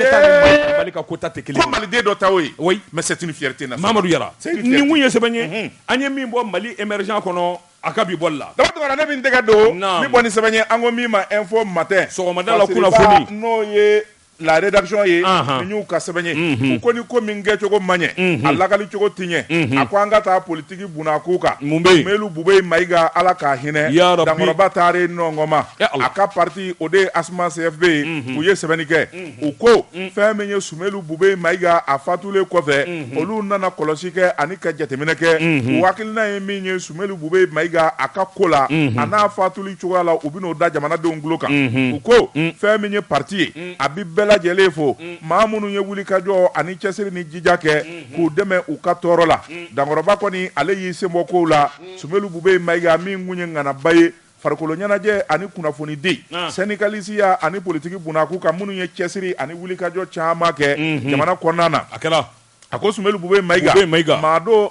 Mali ka kota tɛ kelen
ko maliden dɔ ta o ye
oui
mais c'est une fierté nationale
Mamadou Yara ni mun ye sɛbɛn ye an ye min bɔ Mali émergent kɔnɔ a ka bi bɔli la
dama ne bɛ n tɛgɛ don min bɔ ni sɛbɛn ye an ko min ma info matin
sɔgɔmada la kunnafoni
n'o ye la rédaction ye ni y'u ka sɛbɛn ye u ko ni ko min kɛcogo man ɲɛ a lakali cogo ti ɲɛ a ko an ka taa politique bunna k'u kan Sumelu Bube Mayiga ala k'a hinɛ Dankɔrɔba Taare Nɔngɔma a ka parti o de ye Asuma CFB ye u ye sɛbɛnni kɛ u ko fɛn min ye Sumelu Bube Mayiga a fatulen kɔfɛ olu nana kɔlɔsi kɛ ani ka jateminɛ kɛ u hakilina ye min ye Sumelu Bube Mayiga a ka ko la a n'a fatuli cogoya la u bɛn'o da jamanadenw tulo kan u ko fɛn min ye parti ye a bi bɛɛ lajɛlen fo maa minnu ye wulikajɔ ani cɛsiri ni jija kɛ k'u dɛmɛ u ka tɔɔrɔ la Dankɔrɔba kɔni ale y'i senbɔ kow la Sumelu Bube Mayiga min kun ye ŋanaba ye farikolo ɲɛnajɛ ani kunnafoni di syndicalisiya ani politiki bunna k'u kan minnu ye cɛsiri ani wulikajɔ caman kɛ jamana kɔnɔna na a ko Sumelu Bube Mayiga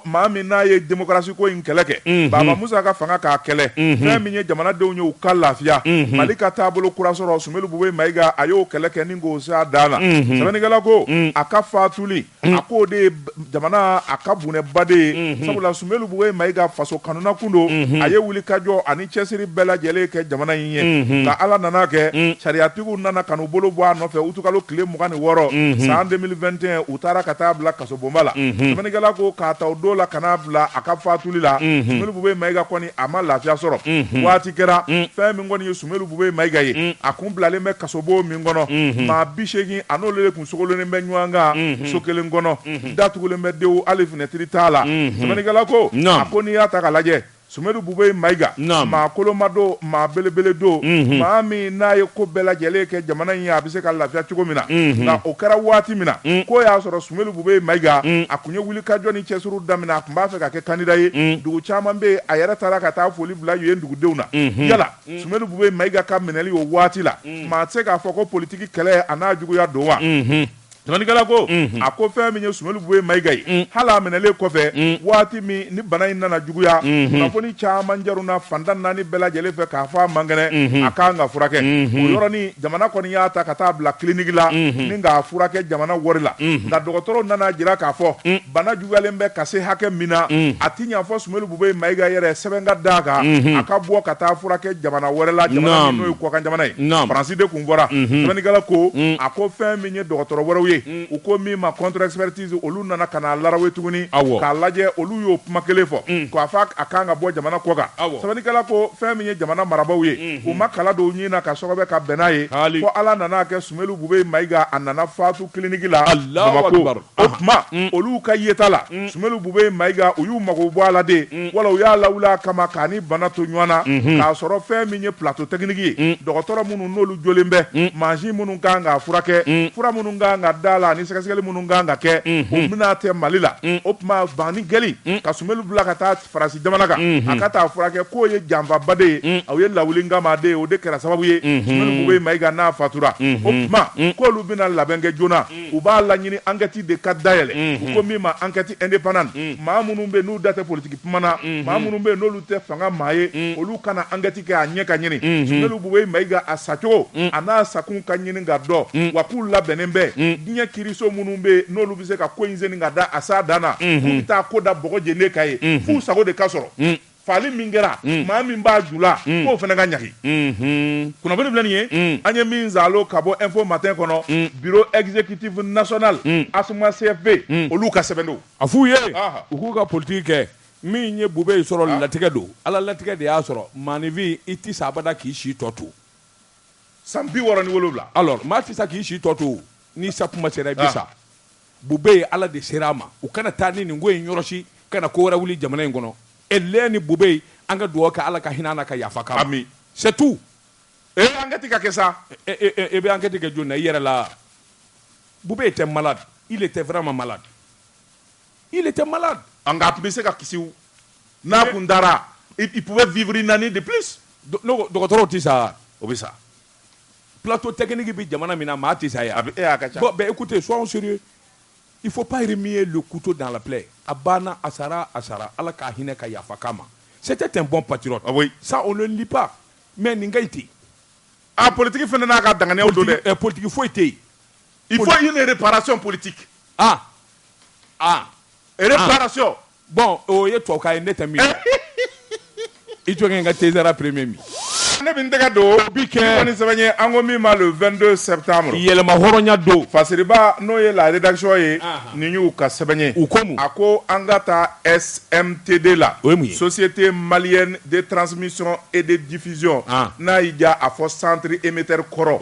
maa min n'a ye démocratie ko in kɛlɛ kɛ Baba Musa ka fanga k'a kɛlɛ fɛn min ye jamanadenw ye u ka lafiya Mali ka taabolo kura sɔrɔ Sumelu Bube Mayiga a y'o kɛlɛ kɛ ni k'o s'a dan na sɛbɛnnikɛla ko a ka fatuli a k'o de ye jamana a ka bunɛba de ye sabula Sumelu Bube Mayiga faso kanuna kun don a ye wulikajɔ ani cɛsiri bɛɛ lajɛlen kɛ jamana in ye nka Ala nana kɛ sariyatigiw nana ka n'u bolo bɔ a nɔfɛ utukalo tile 26 san 2021 u taara ka taa bila bomba la sɛbɛnnikɛla ko k'a ta o don la ka n'a bila a ka fatuli la Sumelu Bube Mayiga kɔni a ma lafiya sɔrɔ waati kɛra fɛn min kɔni ye Sumelu Bube Mayiga ye a kun bilalen bɛ kasobo min kɔnɔ maa 80 a n'olu de kun sogololen bɛ ɲɔgɔn kan so kelen kɔnɔ datugulen bɛ dewu hali fenɛtiri t'a la sɛbɛnnikɛla ko a ko n'i y'a ta ka lajɛ Sumelu Bube Mayiga maa koloma don maa belebele don maa min n'a ye ko bɛɛ lajɛlen kɛ jamana in ye a bɛ se ka lafiya cogo min na nka o kɛra waati min na ko y'a sɔrɔ Sumelu Bube Mayiga a kun ye wulikajɔ ni cɛsiriw daminɛ a kun b'a fɛ ka kɛ candidat ye dugu caman bɛ yen a yɛrɛ taara ka taa foli bila yen dugudenw na yala Sumelu Bube Mayiga ka minɛli o waati la maa tɛ se k'a fɔ ko politiki kɛlɛ a n'a juguya don wa sɛbɛnnikɛla ko a ko fɛn min ye Sumelu Bube Mayiga ye hali a minɛlen kɔfɛ waati min ni bana in nana juguya kunnafoni caman jaruna fantan 4 bɛɛ lajɛlen fɛ k'a fɔ a man kɛnɛ a kan ka furakɛ o yɔrɔnin jamana kɔni y'a ta ka taa bila kiliniki la ni k'a furakɛ jamana wari la nka dɔgɔtɔrɔw nana jira k'a fɔ bana juguyalen bɛ ka se hakɛ min na a ti ɲa fɔ Sumelu Bube Mayiga yɛrɛ sɛbɛn ka d'a kan a ka bɔ ka taa furakɛ jamana wɛrɛ la jamana min n'o ye kɔkan jamana ye Faransi de kun fɔra sɛbɛnnikɛla ko a ko fɛn min ye dɔgɔtɔrɔ wɛrɛw ye u ko min ma contre expertise olu nana ka na larawe tuguni k'a lajɛ olu y'o kuma kelen fɔ k'a fɔ a kan ka bɔ jamana kɔ kan sɛbɛnnikɛla ko fɛn min ye jamana marabaaw ye u ma kala dɔw ɲini na ka sɔgɔbɛ ka bɛn n'a ye fo Ala nana kɛ Sumelu Bube Mayiga a nana fatu kiliniki la Bamako o tuma olu ka yeta la Sumelu Bube Mayiga u y'u mago bɔ a la de wala u y'a lawuli a kama k'a ni bana to ɲɔgɔn na k'a sɔrɔ fɛn min ye plateau technique ye dɔgɔtɔrɔ minnu n'olu jɔlen bɛ mansin minnu kan k'a furakɛ fura minnu kan ka d'a la ni sɛgɛsɛgɛli minnu kan ka kɛ o bɛna tɛ Mali la o tuma banni gɛli ka Sumelu bila ka taa Faransi jamana kan a ka taa furakɛ k'o ye janfaba de ye aw ye lawuli nkama de ye o de kɛra sababu ye Sumelu Bube Mayiga n'a fatura o tuma k'olu bɛna labɛn kɛ joona u b'a laɲini enquête de ka dayɛlɛ u ko min ma enquête indépendante maa minnu bɛ n'u da tɛ politiki kuma na maa minnu bɛ n'olu tɛ fanga maa ye olu kana enquête kɛ a ɲɛ ka ɲini Sumelu Bube Mayiga a sacogo a n'a sakun ka ɲini ka dɔn wa k'u labɛnnen bɛ diɲɛ kiriso minnu bɛ n'olu bɛ se ka ko in senni ka da a s'a dan na k'u bɛ taa ko da bɔgɔ jɛnen ka ye f'u sago de ka sɔrɔ fali min kɛra maa min b'a ju la k'o fana ka ɲagi kunnafoni filɛ nin ye an ye min zalo ka bɔ info matin kɔnɔ bureau exécutif national Asuma CFB olu ka sɛbɛn don
a f'u ye u k'u ka politiki kɛ min ye Bube ye sɔrɔ latigɛ don Ala latigɛ de y'a sɔrɔ maanifin i ti sa abada k'i si tɔ to
san 67
alors maa ti sa k'i si tɔ to ni sa kuma sera i bɛ sa Bube ye Ala de sera a ma u kana taa ni nin ko in yɔrɔsi kana ko wɛrɛ wuli jamana in kɔnɔ elɛ ni Bube an ka dugawu kɛ Ala ka hinɛ na ka yafa k'a ma c'est tout
enquête ka kɛ sa
e bɛ enquête kɛ jɔni na i yɛrɛ la Bube était malade il était vraiment malade il était malade
nka a tun bɛ se ka kisi n'a kun dara il pouvait vivre une année de plus
dɔgɔtɔrɔw tɛ sa
o bɛ sa
plateau technique bi jamana min na maa tɛ sa yan bon ben écoutez soyons sérieux il faut pas remuer le couteau dans la plaie a banna a sara Ala k'a hinɛ ka yafa k'a ma c'était un bon patriote
oui
ça on ne le lit pas mais nin ka ite
politique fana n'a ka danganiyaw don dɛ
politique foyi tɛ yen
il faut une réparation politique réparation
bon o ye tubabukan ye ne tɛ min i to kɛ n ka tezara premier mi
ne bɛ n tɛgɛ don bi kɛ ni sɛbɛn ye an ko min ma le 22 septembre
yɛlɛma hɔrɔnya don
Fasiriba n'o ye la rédaction ye nin y'u ka sɛbɛn ye
u ko mun
a ko an ka taa SMTD la
o ye mun ye
Société Malienne de Transmission et de Diffusion n'a y'i ja a fɔ centre émetteur kɔrɔ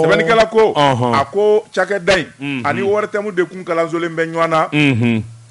sɛbɛnnikɛla ko a ko cakɛda in ani wari tɛmu de kun kalansolen bɛ ɲɔgɔn na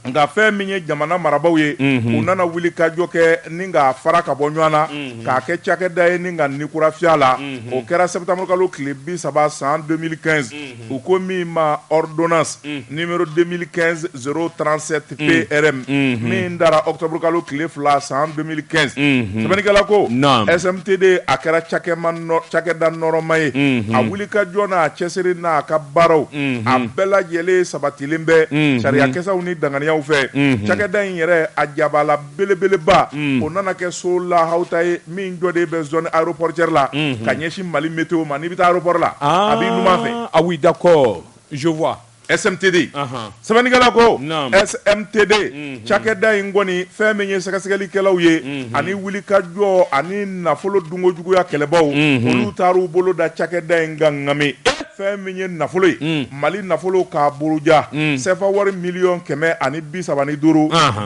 nka fɛn min ye jamana marabaw ye u nana wuli ka jɔ kɛ ni ka fara ka bɔ ɲɔgɔn na k'a kɛ cakɛda ye ni ka nikurafiya la o kɛra septembre kalo tile 30 san 2015 u ko min ma ordonnance numéro 2015 037 PRM min dara octobre kalo tile 2 san 2015 sɛbɛnnikɛla ko SMTD a kɛra cakɛda nɔrɔma ye a wuli ka jɔ n'a cɛsiri n'a ka baaraw a bɛɛ lajɛlen sabatilen bɛ sariyakɛsaw ni danganiya fɛ cakɛda in yɛrɛ a jabala belebeleba o nana kɛ so lahawta ye min jɔden bɛ zone aéroportière la ka ɲɛsin Mali météo ma n'i bɛ taa aéroport la a b'i numan fɛ
ah oui d'accord je vois
SMTD sɛbɛnnikɛla ko SMTD cakɛda in kɔni fɛn min ye sɛgɛsɛgɛlikɛlaw ye ani wulikajɔ ani nafolo dunkojuguya kɛlɛbaw olu taar'u bolo da cakɛda in ka ŋami fɛn min ye nafolo ye Mali nafolo k'a buruja CFA wari miliyɔn 135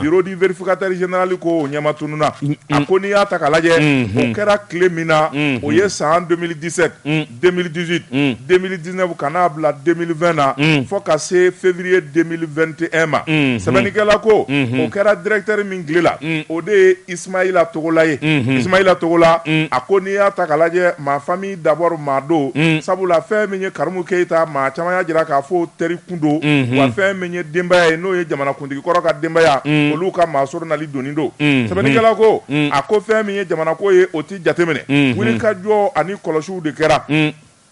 bureau du vérificateur général ko o ɲɛma tununa a ko n'i y'a ta k'a lajɛ o kɛra tile min na o ye san 2017 2018 2019 ka n'a bila 2020 na fo ka se février 2021 ma sɛbɛnnikɛla ko o kɛra directeur min tile la o de ye Ismaïla Togola ye Ismaïla Togola a ko n'i y'a ta k'a lajɛ ma famille d'abord ma do sabula fɛn min ye Karimu Keita maa caman y'a jira k'a fɔ teri kun don wa fɛn min ye denbaya ye n'o ye jamanakuntigi kɔrɔ ka denbaya olu ka maasɔrɔ nali donni don sɛbɛnnikɛla ko a ko fɛn min ye jamanako ye o ti jateminɛ wulikajɔ ani kɔlɔsiw de kɛra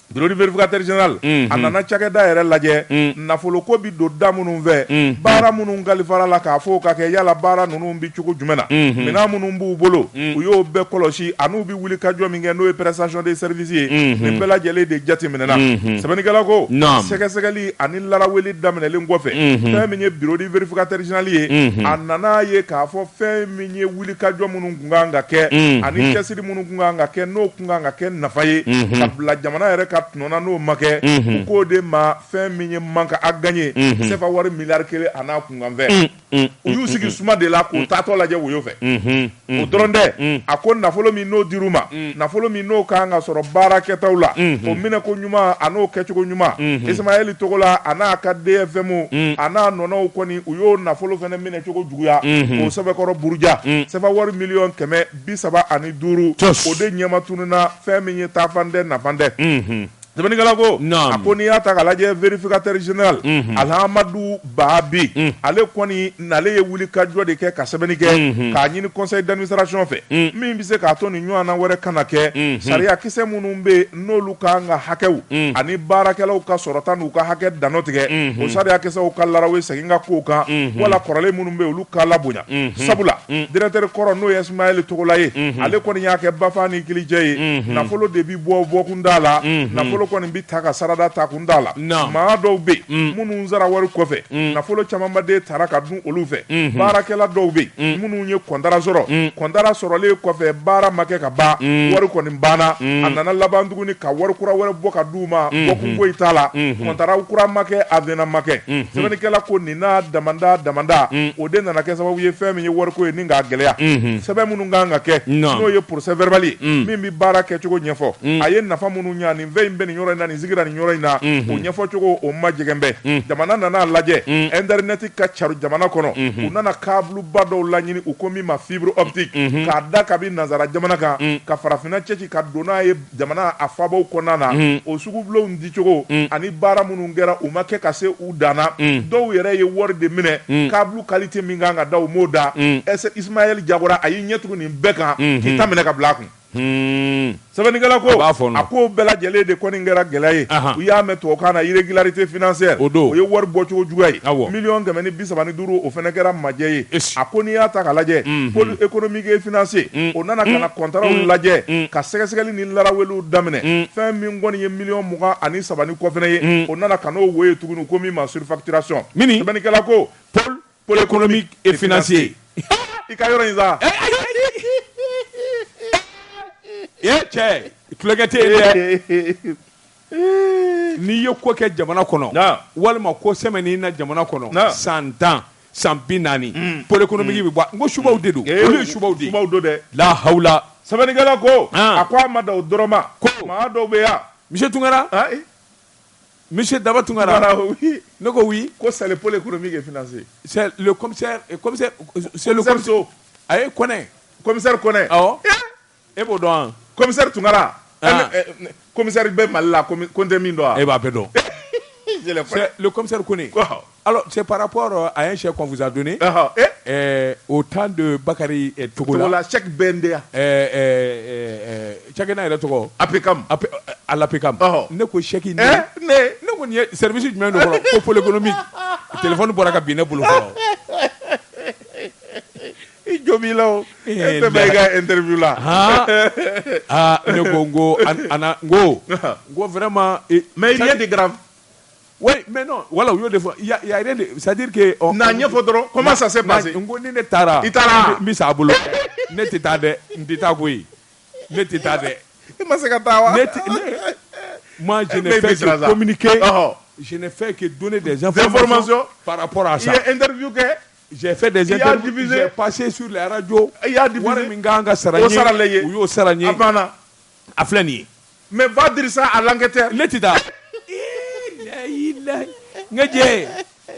bureau du vérificateur général a nana cakɛda yɛrɛ lajɛ nafolo ko bi don da minnu fɛ baara minnu kalifara la k'a fɔ ka kɛ yala baara ninnu bi cogo jumɛn na minɛn minnu b'u bolo u y'o bɛɛ kɔlɔsi an'u bi wuli kajɔ min kɛ n'o ye prestation de service ye nin bɛɛ lajɛlen de jateminɛna sɛbɛnnikɛla ko sɛgɛsɛgɛli ani laraweli daminɛlen kɔfɛ fɛn min ye bureau du vérificateur général ye a nana ye k'a fɔ fɛn min ye wuli kajɔ minnu kun kan ka kɛ ani cɛsiri minnu kun kan ka kɛ n'o kun kan ka kɛ nafa ye ka bila jamana yɛrɛ ka tunɔna n'o ma kɛ u k'o de ma fɛn min ye manka a gagné CFA wari miliyari 1 a n'a kunkan fɛ u y'u sigi suma de la k'u taatɔ lajɛ woyo fɛ o dɔrɔn tɛ a ko nafolo min n'o dir'u ma nafolo min n'o kan ka sɔrɔ baarakɛtaw la o minɛko ɲuman a n'o kɛcogo ɲuman Ismaël Togola a n'a ka DFM a n'a nɔnɔw kɔni u y'o nafolo fɛnɛ minɛcogo juguya k'o sɛbɛkɔrɔ buruja CFA wari miliyɔn 135 o de ɲɛma tununa fɛn min ye taafan tɛ nafan tɛ sɛbɛnnikɛla ko a ko n'i y'a ta k'a lajɛ vérificateur général Alhamadu Bahabi ale kɔni n'ale ye wuli kajɔ de kɛ ka sɛbɛnni kɛ k'a ɲini conseil d'administration fɛ min bɛ se k'a to nin ɲɔgɔnna wɛrɛ kana kɛ sariya kisɛ minnu bɛ n'olu kan ka hakɛw ani baarakɛlaw ka sɔrɔta n'u ka hakɛ danɔ tigɛ o sariya kisɛw ka laraw segin ka kow kan wala kɔrɔlen minnu bɛ olu k'a labonya sabula directeur kɔrɔ n'o ye Ismaël Togola ye ale kɔni y'a kɛ Bafa ni Kilijɛ ye nafolo de bi bɔkunda la nafolo kɔni bi ta ka sarada ta kun da la maa dɔw bɛ minnu sara wari kɔfɛ nafolo camanba de taara ka dun olu fɛ baarakɛla dɔw bɛ minnu ye kɔntara sɔrɔ kɔntara sɔrɔlen kɔfɛ baara ma kɛ ka ban wari kɔni banna a nana laban tuguni ka wari kura wɛrɛ bɔ ka d'u ma bɔkun foyi t'a la kɔntara kura ma kɛ a vɛna ma kɛ sɛbɛnnikɛla ko nin n'a damanda o de nana kɛ sababu ye fɛn min ye wariko ye ni k'a gɛlɛya sɛbɛn minnu kan ka kɛ n'o ye procès verbal ye min bɛ baara kɛcogo ɲɛfɔ a ye nafa minnu ɲa nin fɛn in bɛ nin yɔrɔ in na nin sigira nin yɔrɔ in na o ɲɛfɔ cogo o ma jɛgɛn bɛ jamana nana lajɛ internet ka caru jamana kɔnɔ u nana câbleba dɔw laɲini u ko min ma fibre optique k'a da kabi nanzara jamana kan ka farafinna cɛci ka don n'a ye jamana a fabaw kɔnɔna na o sugubulonw di cogo ani baara minnu kɛra u ma kɛ ka se u danna dɔw yɛrɛ ye wari de minɛ câble qualité min kan ka da u m'o da Ismaël Jagora a y'i ɲɛ tugu nin bɛɛ kan k'i ta minɛ ka bila a kun sɛbɛnnikɛla ko a ko bɛɛ lajɛlen de kɔni kɛra gɛlɛya ye u y'a mɛn tubabukan na irrégularité financière o ye wari bɔcogo juguya ye miliyɔn 135 o fana kɛra majɛ ye a ko n'i y'a ta k'a lajɛ pôle économique et financier o nana ka na contrat lajɛ ka sɛgɛsɛgɛli ni laraweliw daminɛ fɛn min kɔni ye miliyɔn 23 ni kɔ fɛnɛ ye o nana ka n'o wo ye tuguni ko min ma surfacturation sɛbɛnnikɛla ko pôle économique et financier i ka yɔrɔ in sa
cɛ tulokɛ tɛ yen dɛ n'i ye ko kɛ jamana kɔnɔ walima ko sɛmɛn'i na jamana kɔnɔ san 10 san 40 pôle économique bɛ bɔ n ko subaw de don olu ye subaw de ye
subaw do dɛ
la hawla
sɛbɛnnikɛla ko a ko a ma da o dɔrɔn ma ko maa dɔw bɛ yan
monsieur Tunkara monsieur Daba Tunkara ne ko oui
ko c'est le pôle économique et financier
c'est le commissaire c'est le commissaire ayi Kɔnɛ
commissaire Kɔnɛ
awɔ e b'o dɔn
commissaire Tunkara commissaire bɛ Mali la ko n tɛ min dɔn
e b'a bɛɛ dɔn c'est le commissaire Kone. Alors, c'est par rapport à un chèque qu'on vous a donné au temps de Bakary Togola.
Chèque BNDA.
Chèque n'a pas
APECAM.
À l'APECAM. Ne ko chèque ne ko ni service jumɛn do ko pôle économique. Téléphone bɔra ka bin ne bolo fɔlɔ.
I jobi la o. E tɛ bɛ ka interview la.
Ne ko ngo vraiment
mais il y a des graves.
Oui, mais non, voilà, il y a rien de. C'est-à-dire que.
Comment ça s'est passé?
Ne tara. Itara. Misa abolo. Ne tita de. Ndita koui. Ne tita de. Moi, je n'ai fait que communiquer. Je n'ai fait que donner des informations par rapport à ça.
Il y a interview que.
J'ai fait des interviews. J'ai passé sur les radios.
Il y a divisé.
Wariminganga Saranye. Ou Saranye. Aflani.
Mais va dire ça à l'enquêteur.
Ne tita. Ngaje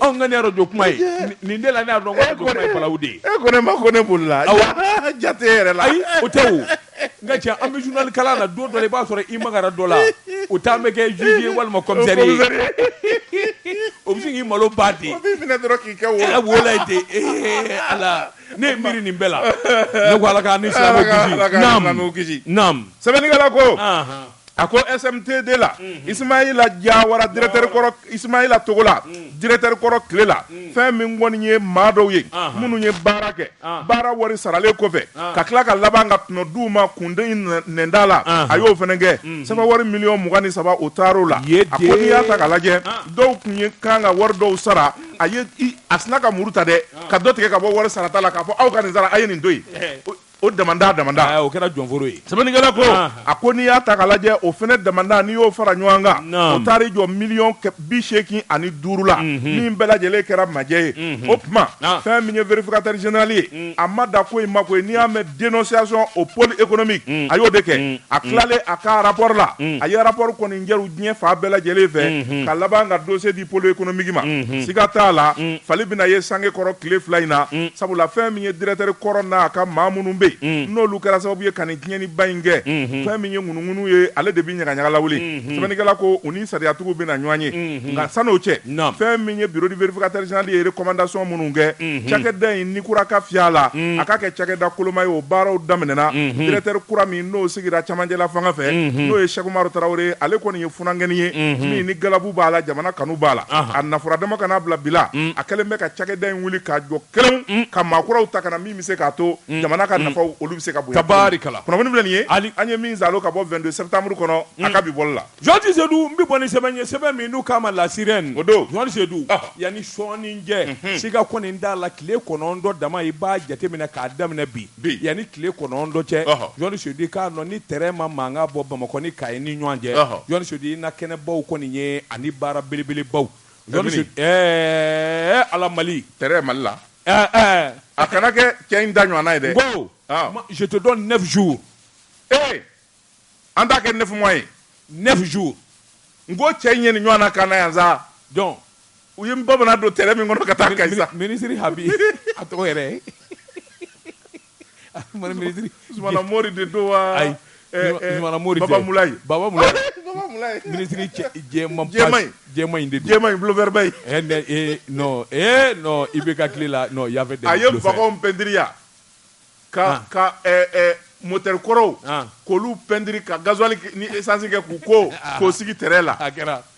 on ngane radio kuma yi ni ndela na don radio kuma yi palawudi
ko ne ma ko ne bulla jate yere la
ay o tewu ngaje am journal kala na do le ba sore i magara dola o tambe ke juge wal ma commissariat o bisingi malo bati
o bi ne dro ki ka wo
wala ite ala ne miri ni mbela ne ko ala ka ni slamo kiji nam
sebeni gala ko a ko SMTD la Ismaïla Diawara directeur kɔrɔ Ismaïla Togola directeur kɔrɔ tile la fɛn min kɔni ye maa dɔw ye minnu ye baara kɛ baara wari saralen kɔfɛ ka tila ka laban ka tɔnɔ d'u ma kunden nɛnda la a y'o fana kɛ safa wari miliyɔn 23 o taar'o la a ko n'i y'a ta k'a lajɛ dɔw tun ye kan ka wari dɔw sara a ye a sina ka muru ta dɛ ka dɔ tigɛ ka bɔ wari sarata la k'a fɔ aw ka nin sara a ye nin to yen o damanda
o kɛra jɔnforo ye
sɛbɛnnikɛla ko a ko n'i y'a ta k'a lajɛ o fɛnɛ damanda n'i y'o fara ɲɔgɔn kan o taar'i jɔ miliyɔn 85 la min bɛɛ lajɛlen kɛra majɛ ye o tuma fɛn min ye vérificateur général ye a ma da ko in ma koyi n'i y'a mɛn dénonciation au pôle économique a y'o de kɛ a tilalen a ka rapport la a ye rapport kɔni jɛru diɲɛ fan bɛɛ lajɛlen fɛ ka laban ka dossier di pôle économique ma siga t'a la fali bɛna ye sange kɔrɔ tile 2 in na sabula fɛn min ye directeur kɔrɔ n'a ka maa minnu bɛ n'olu kɛra sababu ye ka nin tiɲɛniba in kɛ fɛn min ye ŋunuŋunu ye ale de bɛ ɲagaɲaga lawuli sɛbɛnnikɛla ko u ni sariyatigiw bɛna ɲɔgɔn ye nka san'o cɛ fɛn min ye bureau du vérificateur général ye recommandation minnu kɛ cakɛda in ni kura ka fiyɛ la a ka kɛ cakɛda koloma ye o baaraw daminɛna directeur kura min n'o sigira cɛmancɛla fanga fɛ n'o ye Cheikh Umaru Tarawele ale kɔni ye funankɛni ye min ni galabu b'a la jamana kanu b'a la a nafura dama kana bila bila a kɛlen bɛ ka cakɛda in wuli k'a jɔ kelen ka maakuraw ta kana min bɛ se k'a to jamana ka nafa olu bɛ se ka bonya
tabarikala
kunnafoni filɛ nin ye an ye min zalo ka bɔ 22 septembre kɔnɔ a ka bi bɔli la
Jean Sedou n bɛ bɔ ni sɛbɛn ye sɛbɛn min n'u k'a ma la sirène
o don
Jean Sedou yanni sɔɔni jɛ siga kɔni d'a la tile 9 dama i b'a jateminɛ k'a daminɛ bi yanni tile 9 cɛ Jean Sedou k'a dɔn ni terrain ma mankan bɔ Bamakɔ ni Kayi ni ɲɔgɔn cɛ Jean Sedou i na kɛnɛbaw kɔni ye ani baara belebelebaw Jean Sedou ala Mali
terrain Mali la a kana kɛ cɛ in da ɲɔgɔnna ye dɛ
bon je te donne 9 jours
an t'a kɛ 9 mois ye
9 jours
n ko cɛ in ye nin ɲɔgɔnna kan na yan sa
donc
u ye n bamanan don terrain min kɔnɔ ka taa Kayi sa
ministre Habi a tɔgɔ yɛrɛ ministre
Sumana Mori de do wa
ayi Sumana Mori
Baba Mulayi
ministre jɛman in de do
jɛman in Blofeld Bay
non i bɛ ka tile la non il y avait des
a ye vagons peinture ya ka moteur kɔrɔw k'olu pɛndiri ka gasoil ni essence kɛ k'o sigi terrain la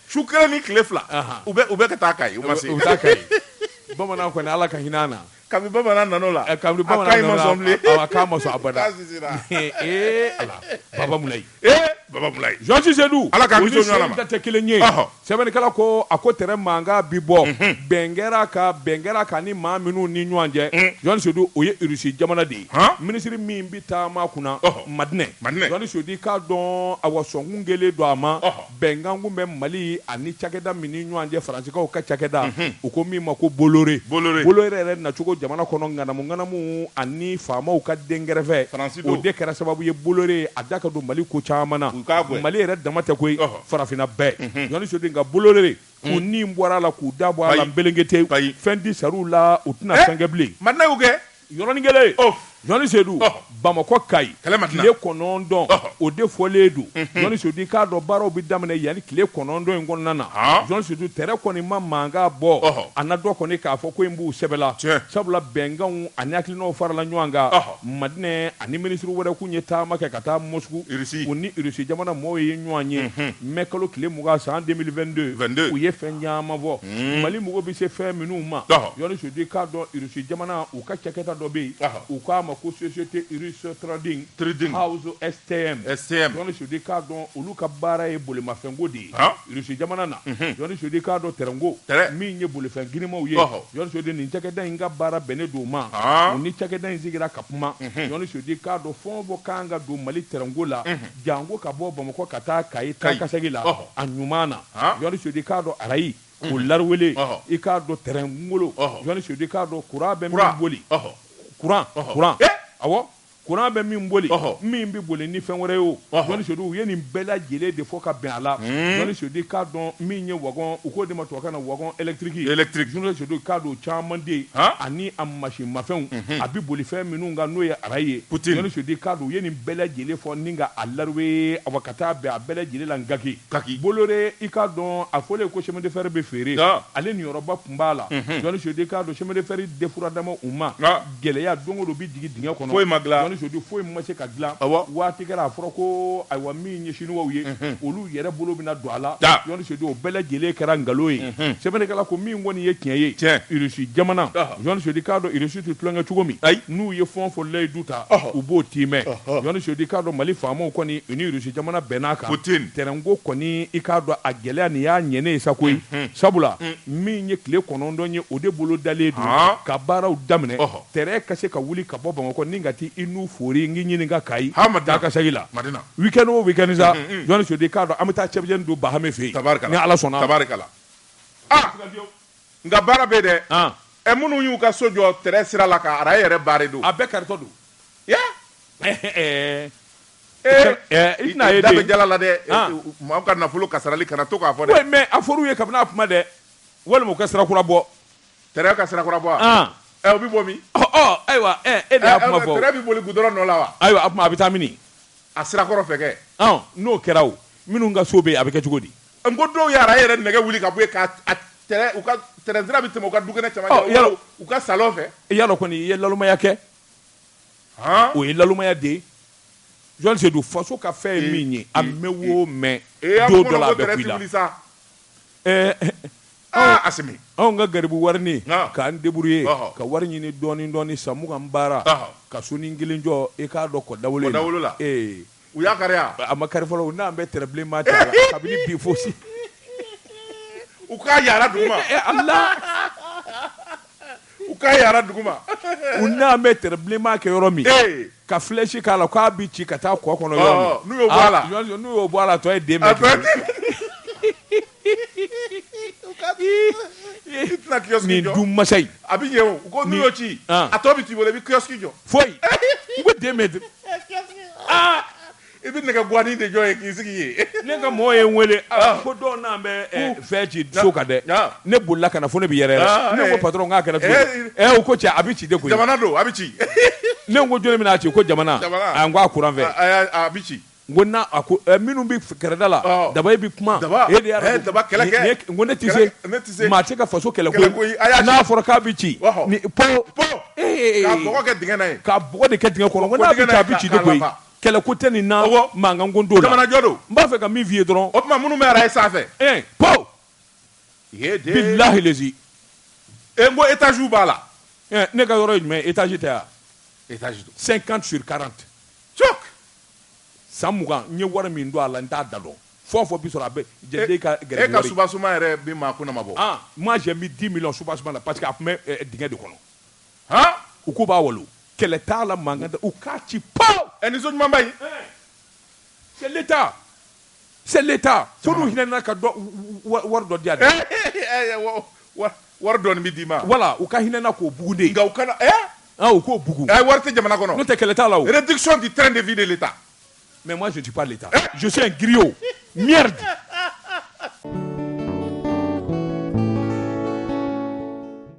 su kelen ni tile fila u bɛ ka taa Kayi u ma se
bamanan kɔni Ala ka hinɛ na
kabini bamanan nan'o la
kabini bamanan nan'o la a k'a ma sɔn abada Baba Mulayi Georges Sedou
Ala k'a kisi o ɲɔgɔn ma
tɛ kelen ye sɛbɛnnikɛla ko a ko terrain mankan bi bɔ bɛn kɛra ka ni maa minnu ni ɲɔgɔn cɛ Georges Sedou o ye Russie jamana de ye minisiri min bi taama kunna Madinɛ Georges Sedou k'a dɔn a sɔnkun kɛlen don a ma bɛnkan kun bɛ Mali ani cakɛda min ni ɲɔgɔn cɛ Faransikaw ka cakɛda u ko min ma ko Bolloré yɛrɛ nacogo jamana kɔnɔ ŋanamu ani faamaw ka dengɛrɛfɛ o de kɛra sababu ye Bolloré a da ka don Mali ko caman na Mali yɛrɛ dama tɛ koyi farafinna bɛɛ Georges Sedou nka Bolloré k'u ni bɔra a la k'u da bɔ a la nbelengete fɛn di sar'u la u tɛna fɛn kɛ bilen
Madinɛ y'o kɛ
yɔrɔnin kelen Georges Sedou Bamakɔ Kayi tile 9 o de fɔlen don Georges Sedou k'a dɔn baaraw bi daminɛ yanni tile 9 in kɔnɔna na Georges Sedou terrain kɔni ma mankan bɔ a na dɔ kɔni k'a fɔ ko in b'u sɛbɛla sabula bɛnkanw ani hakilinaw farala ɲɔgɔn kan Madinɛ ani minisiri wɛrɛ kun ye taama kɛ ka taa Moscou u ni Russie jamana mɔgɔw ye ɲɔgɔn ye mai kalo tile 20 san 2022 u ye fɛn caman fɔ Mali mɔgɔw bi se fɛn minnu ma Georges Sedou k'a dɔn Russie jamana u ka cakɛda dɔ bɛ yen u k'a ma ko société Russe Trading House STM Georges Sedou k'a dɔn olu ka baara ye bolimafɛnko de ye Russie jamana na Georges Sedou k'a dɔn terrainko min ye bolifɛn girimanw ye Georges Sedou nin cakɛda in ka baara bɛnnen don ma u ni cakɛda in sigira ka kuma Georges Sedou k'a dɔn fɛn o fɛn kan ka don Mali terrainko la janko ka bɔ Bamakɔ ka taa Kayi kasɛgi la a ɲuman na Georges Sedou k'a dɔn arayi o lariwele i k'a dɔn terrain ngolo Georges Sedou k'a dɔn courant bɛ min boli courant awɔ courant bɛ min boli min bi boli ni fɛn wɛrɛ ye o Georges Sedou u ye nin bɛɛ lajɛlen de fɔ ka bɛn a la Georges Sedou k'a dɔn min ye wagon u k'o de ma tubabukan na wagon électrique Georges Sedou k'a dɔn caman de ye ani a masinmafɛnw a bi boli fɛn minnu kan n'o ye arayi ye Georges Sedou k'a dɔn u ye nin bɛɛ lajɛlen fɔ ni ka a lariwe awa ka taa bɛn a bɛɛ lajɛlen la ngaki Bolloré i k'a dɔn a fɔlen ko chemin de fer bɛ feere ale niyɔrɔba tun b'a la Georges Sedou k'a dɔn chemin de fer defuradama u ma gɛlɛya don o don bi jigin dingɛ kɔnɔ
foyi ma dilan
Sedou foyi ma se ka dilan waati kɛra a fɔra ko ayiwa min ye Chinois ye olu yɛrɛ bolo bɛna don a la Georges Sedou o bɛɛ lajɛlen kɛra nkalon ye sɛbɛnnikɛla ko min kɔni ye tiɲɛ ye Russie jamana Georges Sedou k'a dɔn Russie tɛ tulonkɛ cogo min n'u ye fɛn o fɛn layidu ta u b'o timɛ Georges Sedou k'a dɔn Mali faamaw kɔni u ni Russie jamana bɛnn'a kan terrainko kɔni i k'a dɔn a gɛlɛya nin y'a ɲɛnen ye sa koyi sabula min ye tile 9 ye o de bolo dalen don ka baaraw daminɛ terrain ka se ka wuli ka bɔ Bamakɔ ni ka ti i n'u fori ngi ɲininka Kayi taa kasɛgi la weekend o weekend sa Georges Sedou k'a dɔn an bɛ taa cɛbijɛni don Bahame fɛ yen ni Ala sɔnna
nka baara bɛ dɛ minnu y'u ka so jɔ terrain sira la ka arayi yɛrɛ baare don
a bɛɛ karitɔ don
i tɛna ye da bɛ jala la dɛ maaw ka nafolo kasarali kana to k'a fɔ dɛ
mais a fɔr'u ye kabini a kuma dɛ walima u ka sirakura bɔ
terrain ka sirakura bɔ o bɛ bɔ min
ayiwa e de y'a kuma fɔ
terrain bɛ boli goudron nɔ la wa
ayiwa a kuma a bɛ taa mini
a sirakɔrɔ fɛ kɛ
n'o kɛra o minnu ka so bɛ yen a bɛ kɛ cogo di
n ko dɔw yɛrɛ yɛrɛ nɛgɛ wuli ka bɔ yen ka u ka terrain sira bɛ tɛmɛ u ka dukɛnɛ cɛmancɛ u ka salon fɛ
i y'a dɔn kɔni i ye lalumaya kɛ o ye lalumaya de ye Georges Sedou faso ka fɛn ye min ye a mɛn o mɛn don dɔ la a bɛ ku i la
Asimi
anw ka garibu warini k'an débrouiller ka wari ɲini dɔɔni san mugan baara ka sonin kelen jɔ i k'a dɔn kɔ dawolo la
u y'a kari
a ma kari fɔlɔ n'an bɛ terrain ma ta la kabini bi fosi
u k'a yaara duguma
Allah
u k'a yaara duguma
u n'an bɛ terrain ma kɛ yɔrɔ min ka flèche k'a la k'a bi ci ka taa kɔ kɔnɔ yɔrɔ min
n'u y'o bɔ a la
n'u y'o bɔ a la tɔ ye den bɛɛ nin dun masa in
a bɛ ɲɛ o u ko n'u y'o ci a tɔ bɛ t'i bolo i bɛ kiosque jɔ
foyi u bɛ den bɛɛ
i bɛ nɛgɛ guwani de jɔ yen k'i sigi yen
ne ka mɔgɔ ye n wele ko dɔw n'an bɛ fɛn ci so kan dɛ ne bolila ka na fo ne bɛ yɛrɛ ne ko patron k'a kɛra cogo u ko cɛ a bɛ ci de koyi
jamana don a bɛ ci
ne ko jɔn min n'a ci ko jamana n ko a kuran fɛ
a bɛ ci
ngo na ako minnu bi kɛrɛda la daba bi kuma
e de y'a daba kɛlɛ kɛ
ngo ne tɛ se maa tɛ ka faso kɛlɛ koyi n'a fɔra k'a bi ci ni po
k'a bɔgɔ kɛ dingɛ na ye
k'a bɔgɔ de kɛ dingɛ kɔnɔ ngo n'a bi ci a bi ci de koyi kɛlɛ ko tɛ nin na mankan ko t'o la
jamanajɔ don
n b'a fɛ ka min f'i ye dɔrɔn
o tuma minnu bɛ araye sanfɛ
po bilahi lezi
n ko étage b'a la
ne ka yɔrɔ ye jumɛn étage tɛ yan
étage
50 sur 40
cok
san 20 n ye wari min don a la n t'a da dɔn fɔ fɔ bi sɔrɔ a bɛ jɛden ka gɛrɛ
e ka soubassement yɛrɛ bi maa kunna ma bɔ
moi j'ai mis 10 millions soubassement la parce que a tun bɛ dingɛ de kɔnɔ u ko b'a walo kɛlɛ t'a la mankan tɛ u k'a ci paw
nisɔn ɲuman ba in
c'est l'état fo n'u hinɛna ka wari dɔ di yan
wari dɔɔni bi d'i ma
voilà u ka hinɛna k'o bugu de
nka u kana
u k'o bugu
wari tɛ jamana kɔnɔ
n'o tɛ kɛlɛ t'a la o
réduction du train de vie de l'état
mais moi je ne suis pas l'état je suis un griot merde